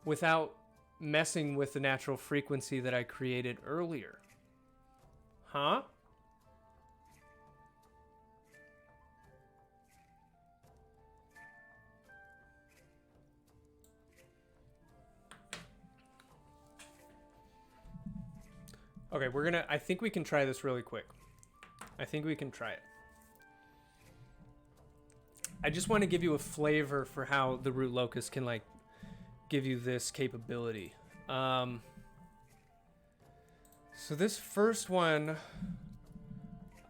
without messing with the natural frequency that I created earlier. Huh? Okay, I think we can try this really quick. I think we can try it. I just want to give you a flavor for how the root locus can like give you this capability. So this first one,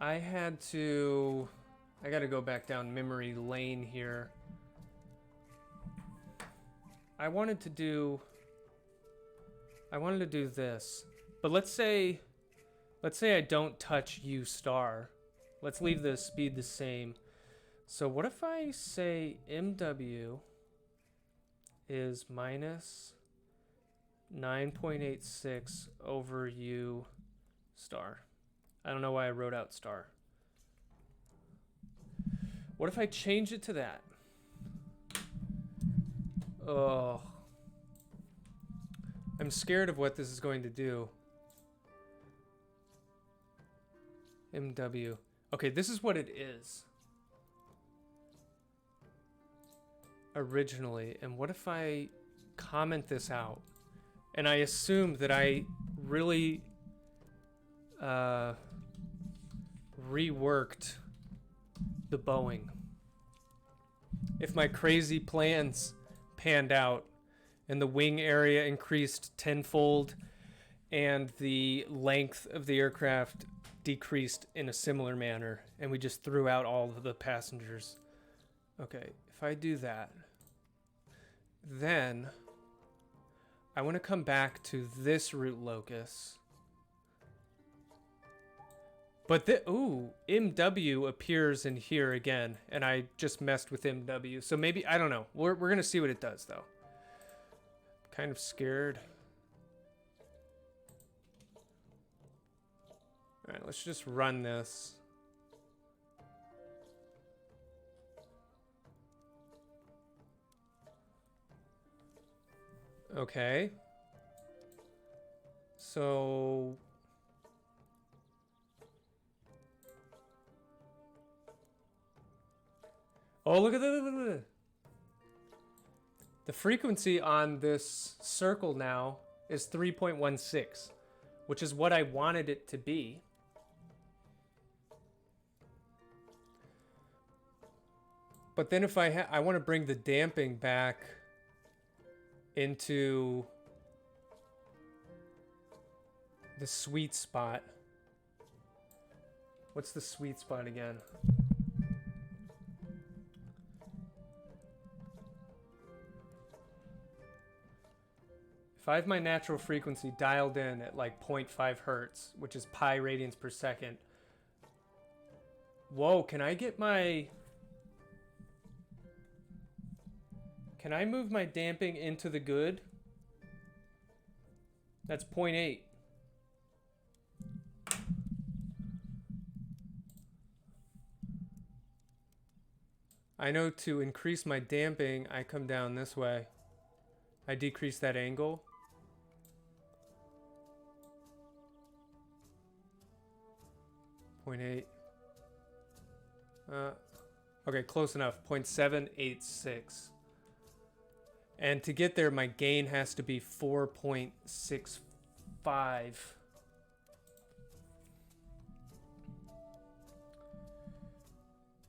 I got to go back down memory lane here. I wanted to do this. But let's say I don't touch U star. Let's leave the speed the same. So what if I say MW is minus 9.86 over U star? I don't know why I wrote out star. What if I change it to that? Oh. I'm scared of what this is going to do. MW. Okay, this is what it is originally. And what if I comment this out? And I assume that I really reworked the bowing. If my crazy plans panned out and the wing area increased tenfold and the length of the aircraft decreased in a similar manner, and we just threw out all of the passengers. Okay, if I do that, then I want to come back to this root locus. But MW appears in here again, and I just messed with MW. So maybe, I don't know. We're going to see what it does, though. Kind of scared. All right, let's just run this. Okay. So oh, look at the frequency on this circle now is 3.16, which is what I wanted it to be. But then if I want to bring the damping back into the sweet spot. What's the sweet spot again? If I have my natural frequency dialed in at like 0.5 hertz, which is pi radians per second. Whoa, can I get my... Can I move my damping into the good? That's 0.8. I know to increase my damping, I come down this way. I decrease that angle. .8. Okay, close enough. 0.786. And to get there, my gain has to be 4.65.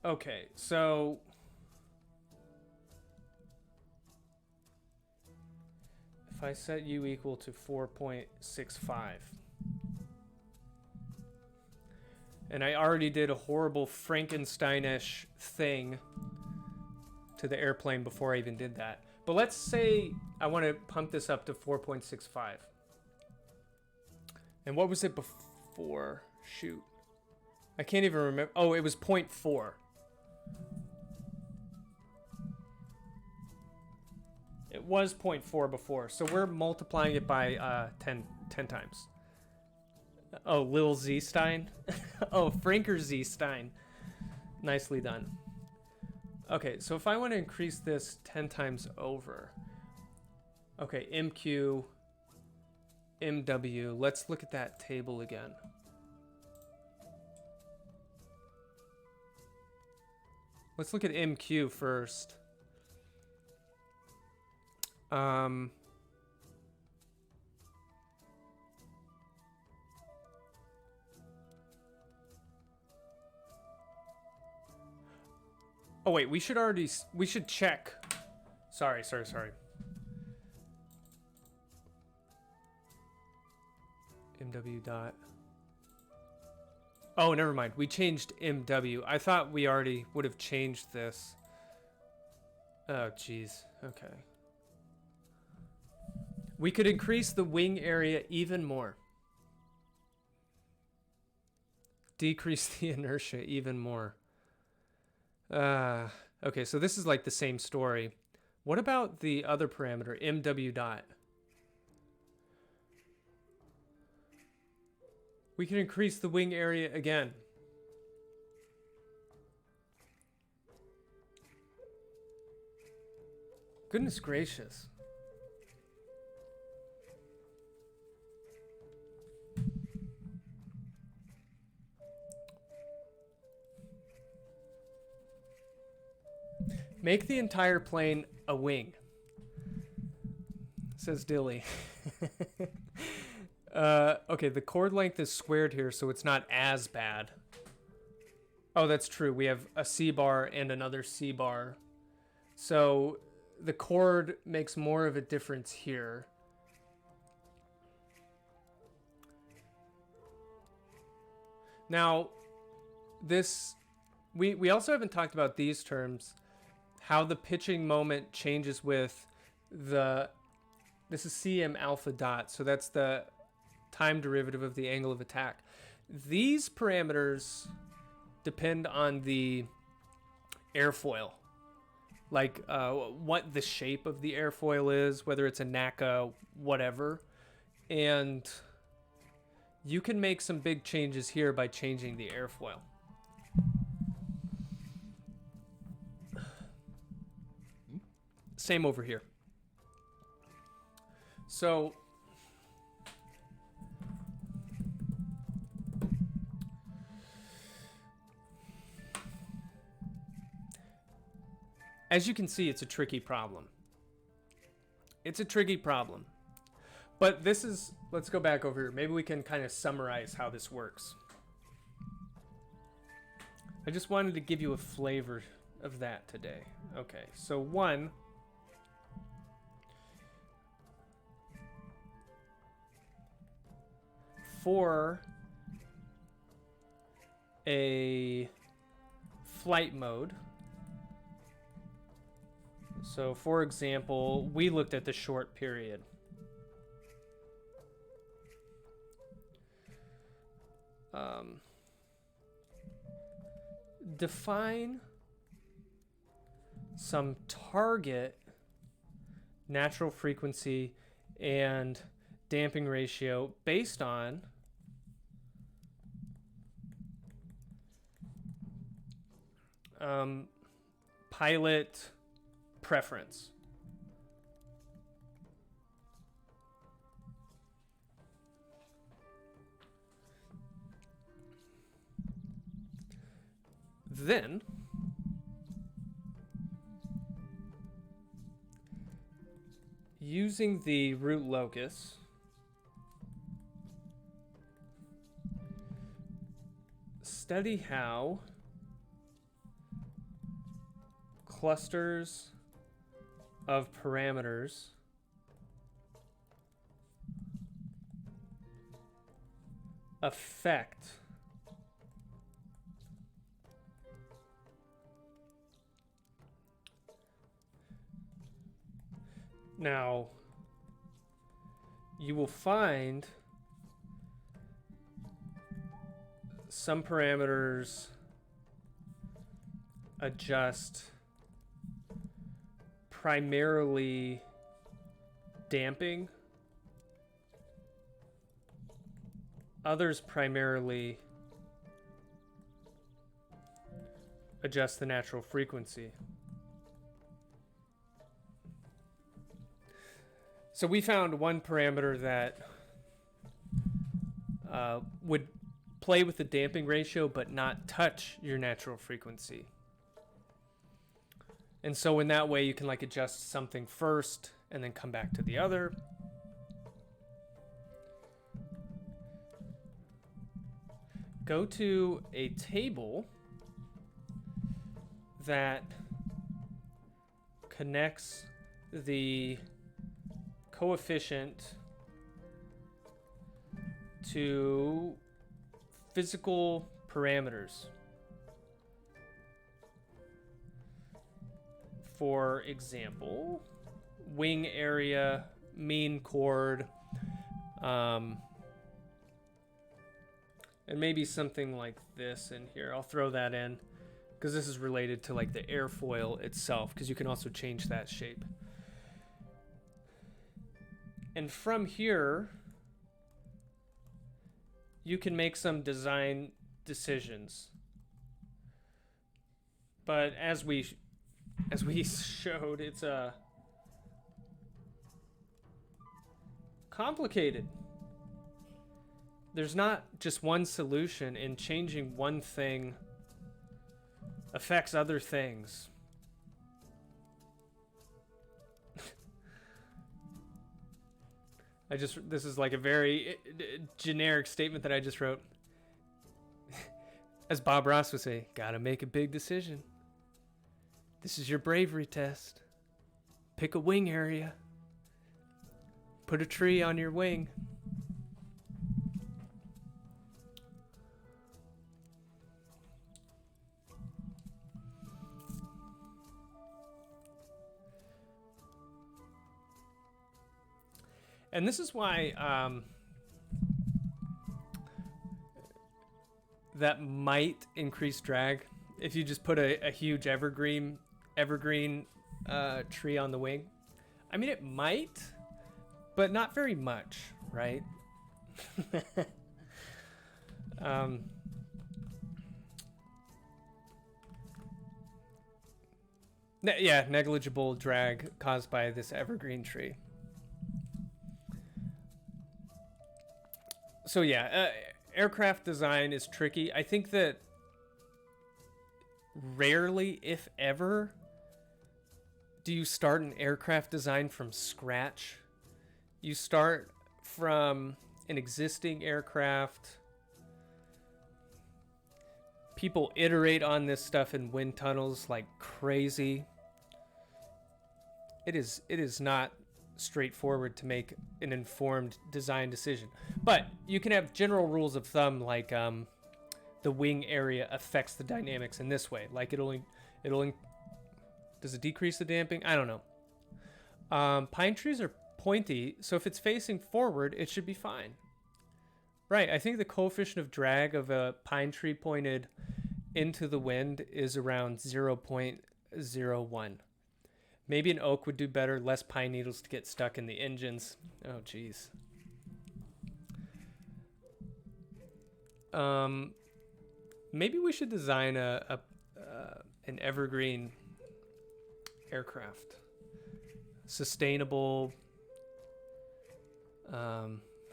Okay, so... if I set U equal to 4.65... and I already did a horrible Frankenstein-ish thing to the airplane before I even did that. But let's say I want to pump this up to 4.65. And what was it before? Shoot. I can't even remember. Oh, it was 0.4. It was 0.4 before. So we're multiplying it by 10 times. Oh, Lil Z Stein. Oh, Franker Z Stein. Nicely done. Okay, so if I want to increase this 10 times over. Okay, MQ, MW. Let's look at that table again. Let's look at MQ first. Oh wait, we should check. Sorry. MW dot. Oh, never mind. We changed MW. I thought we already would have changed this. Oh, jeez. Okay. We could increase the wing area even more. Decrease the inertia even more. Okay, so this is like the same story. What about the other parameter, MW dot? We can increase the wing area again. Goodness gracious. Make the entire plane a wing, says Dilly. Okay, the chord length is squared here, so it's not as bad. Oh, that's true. We have a C bar and another C bar. So the chord makes more of a difference here. Now, this... We also haven't talked about these terms. How the pitching moment changes with the... This is CM alpha dot, so that's the time derivative of the angle of attack. These parameters depend on the airfoil. Like what the shape of the airfoil is, whether it's a NACA, whatever. And you can make some big changes here by changing the airfoil. Same over here. So as you can see, it's a tricky problem. It's a tricky problem. But this is, let's go back over here. Maybe we can kind of summarize how this works. I just wanted to give you a flavor of that today. Okay, so one, for a flight mode. So for example, we looked at the short period. define some target natural frequency and damping ratio based on pilot preference. Then using the root locus, study how clusters of parameters affect now you will find some parameters adjust primarily damping, others primarily adjust the natural frequency. So we found one parameter that would play with the damping ratio but not touch your natural frequency. And so in that way you can like adjust something first and then come back to the other. Go to a table that connects the coefficient to physical parameters. For example, wing area, mean chord, and maybe something like this in here. I'll throw that in because this is related to like the airfoil itself, because you can also change that shape. And from here, you can make some design decisions. But as we showed, it's complicated. There's not just one solution, and changing one thing affects other things. This is like a very generic statement that I just wrote. As Bob Ross would say, gotta make a big decision. This is your bravery test. Pick a wing area. Put a tree on your wing. And this is why that might increase drag if you just put a huge evergreen tree on the wing. I mean, it might, but not very much, right? Yeah, negligible drag caused by this evergreen tree. So yeah, aircraft design is tricky. I think that rarely, if ever, do you start an aircraft design from scratch. You start from an existing aircraft. People iterate on this stuff in wind tunnels like crazy. It is not straightforward to make an informed design decision, but you can have general rules of thumb like the wing area affects the dynamics in this way. Like does it decrease the damping? I don't know. Pine trees are pointy, so if it's facing forward, it should be fine. Right, I think the coefficient of drag of a pine tree pointed into the wind is around 0.01. Maybe an oak would do better, less pine needles to get stuck in the engines. Oh, jeez. Maybe we should design an evergreen aircraft. Sustainable,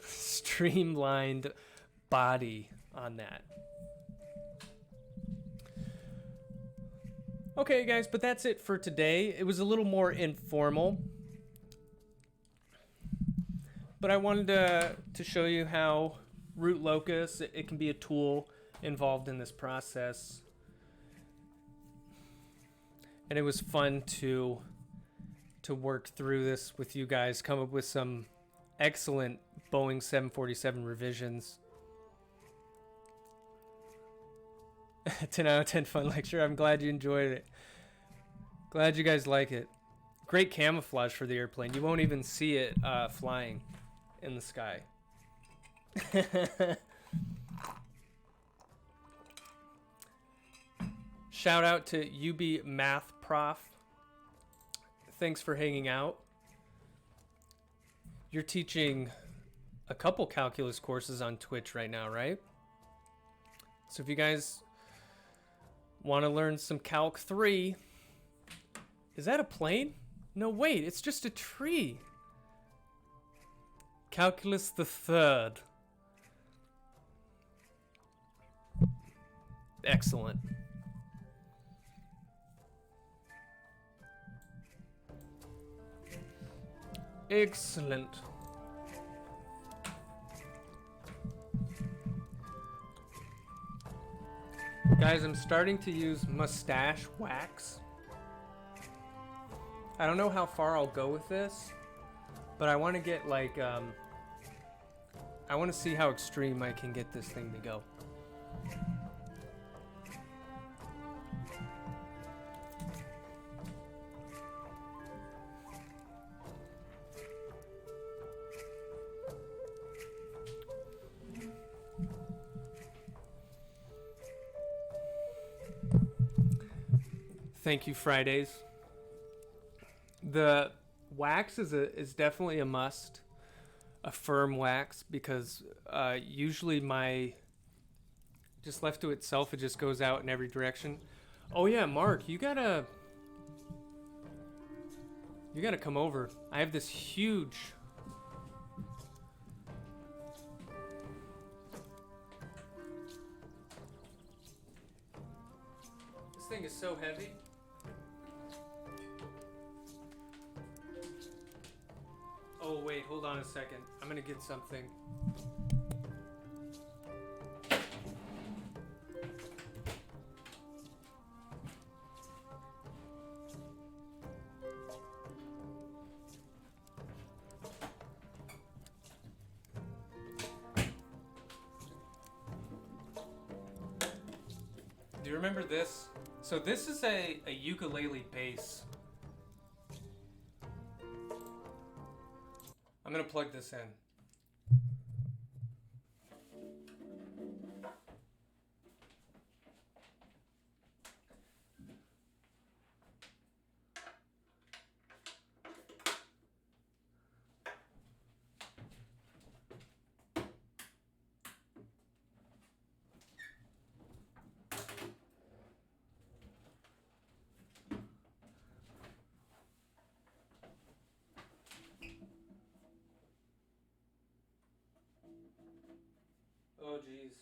streamlined body on that. Okay, guys, but that's it for today. It was a little more informal, but I wanted to show you how root locus, it can be a tool involved in this process. And it was fun to work through this with you guys, come up with some excellent Boeing 747 revisions. 10 out of 10 fun lecture. I'm glad you enjoyed it. Glad you guys like it. Great camouflage for the airplane. You won't even see it flying in the sky. Shout out to UB Math Prof. Thanks for hanging out. You're teaching a couple calculus courses on Twitch right now, right? So if you guys want to learn some Calc 3, is that a plane? No, wait, it's just a tree. Calculus the third. Excellent. Excellent. Guys, I'm starting to use mustache wax. I don't know how far I'll go with this, but I want to get like, I want to see how extreme I can get this thing to go. Thank you, Fridays. The wax is definitely a must, a firm wax, because usually just left to itself, it just goes out in every direction. Oh yeah, Mark, you gotta come over. I have this huge this thing is so heavy. Oh wait, hold on a second. I'm gonna get something. Do you remember this? So this is a ukulele bass. I'm gonna plug this in. Oh, geez.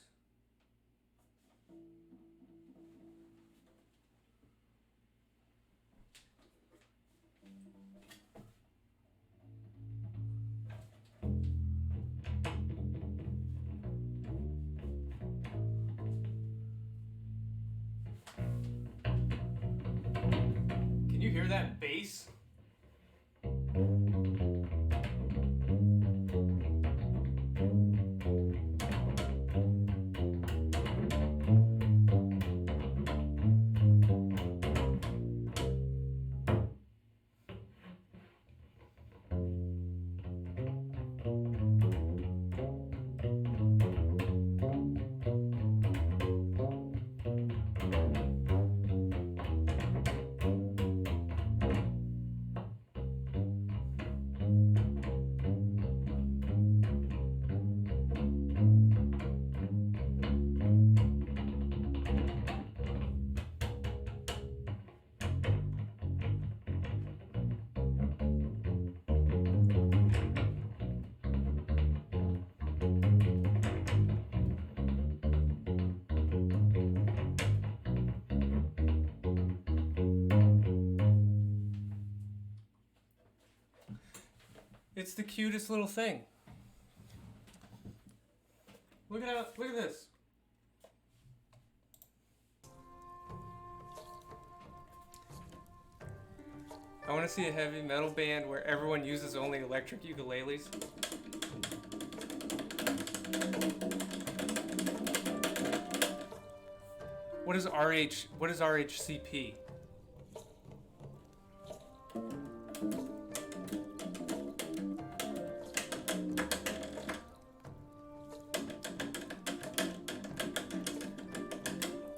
Can you hear that bass? It's the cutest little thing. Look at this. I want to see a heavy metal band where everyone uses only electric ukuleles. What is RHCP?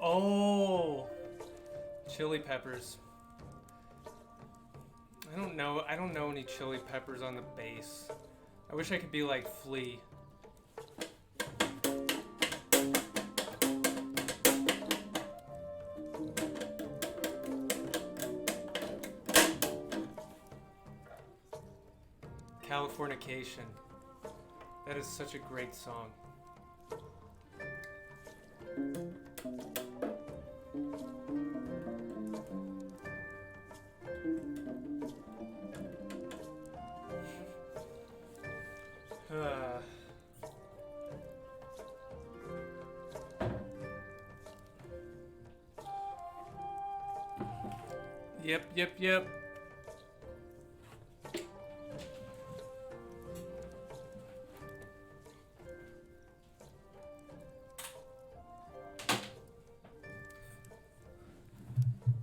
Oh, chili peppers. I don't know any chili peppers on the bass. I wish I could be like Flea. Californication. That is such a great song. Yep.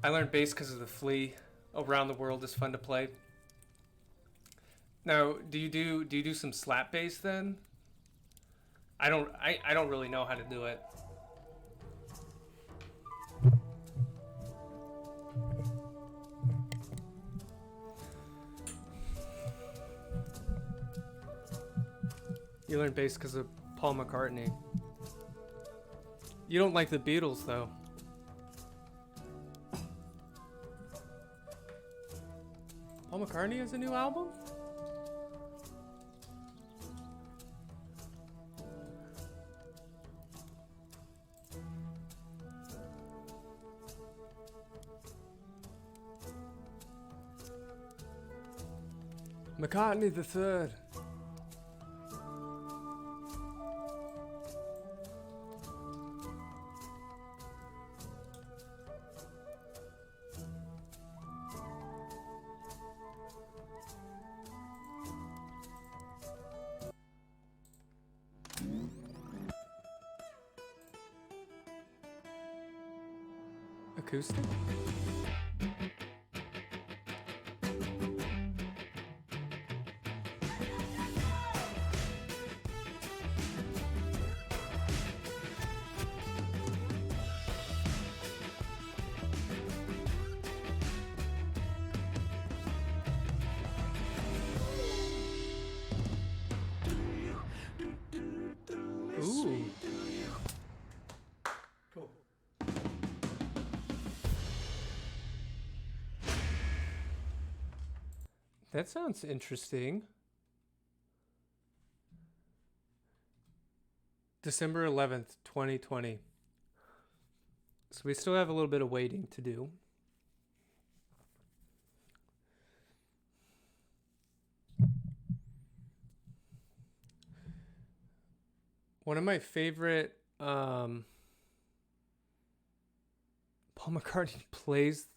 I learned bass because of the Flea. Around the World is fun to play. Now, do you do some slap bass then? I don't really know how to do it. You learned bass because of Paul McCartney. You don't like the Beatles though. Paul McCartney has a new album? McCartney the Third. Acoustic? Ooh. Cool. That sounds interesting. December 11th, 2020. So we still have a little bit of waiting to do. One of my favorite Paul McCartney plays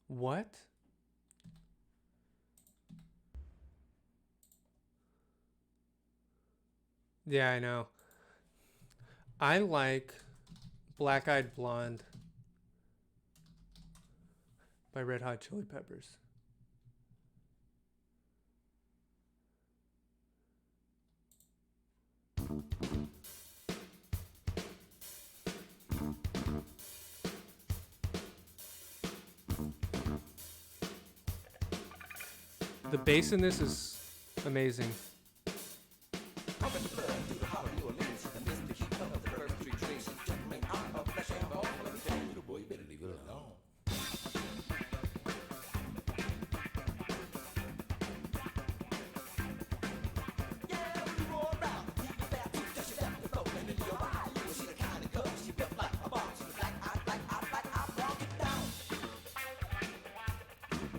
what? Yeah, I know. I like Black Eyed Blonde by Red Hot Chili Peppers. The bass in this is amazing.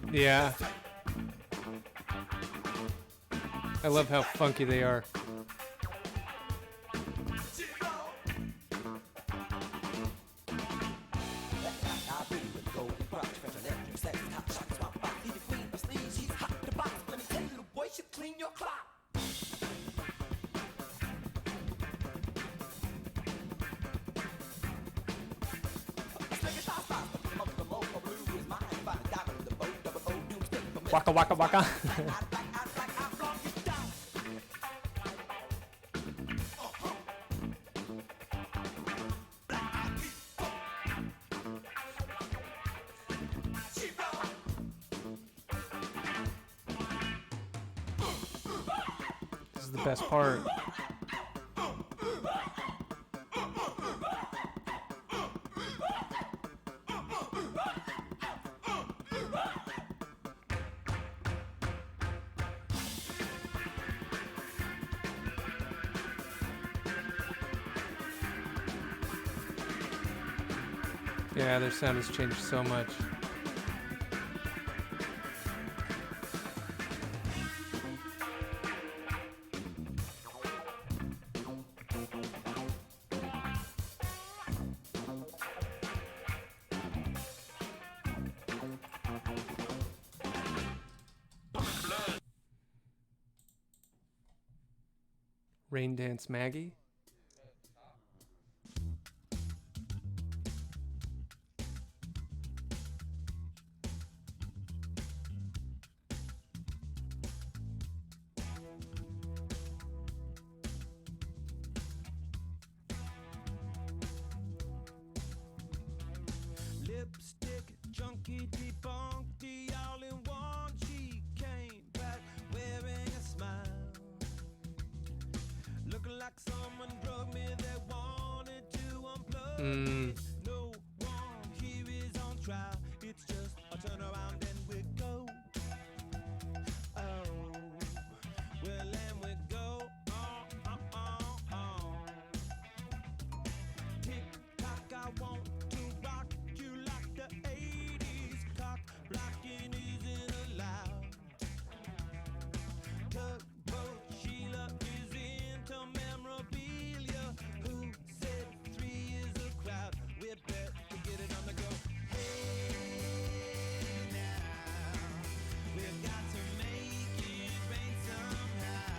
Yeah. I love how funky they are. Waka waka waka. This is the best part. Yeah, their sound has changed so much. Rain Dance Maggie. Lipstick junkie debunked the all-in-one. She came back wearing a smile, looking like someone drugged me that wanted to unplug. No one here is on trial. It's just a turn around and we go. Oh, well, and we go. Tick tock, I want to rock you like the 80s. Cock blocking isn't allowed. Tugboat Sheila is into memorabilia. Who said 3 is a crowd? We bet to get it on the go. Hey now, we've got to make it rain somehow.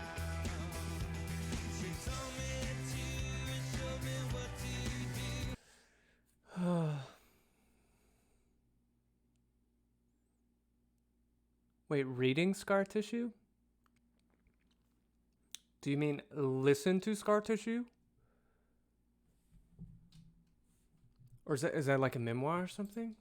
She told me to and showed me what to do. Wait, reading Scar Tissue? Do you mean listen to Scar Tissue? Or is that like a memoir or something?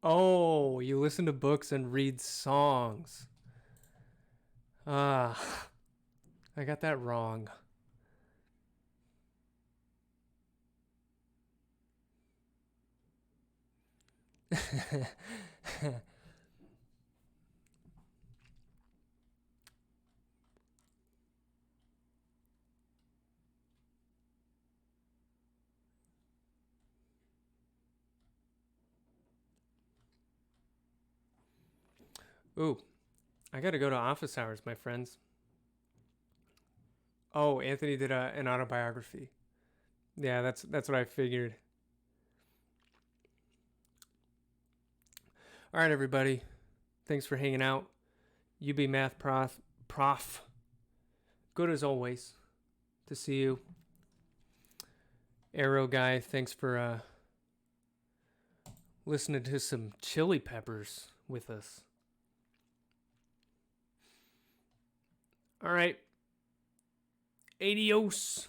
Oh, you listen to books and read songs. Ah, I got that wrong. Ooh, I gotta go to office hours, my friends. Oh, Anthony did an autobiography. Yeah, that's what I figured. All right, everybody. Thanks for hanging out. UB Math Prof. Good as always to see you. Arrow guy, thanks for listening to some Chili Peppers with us. All right. Adios.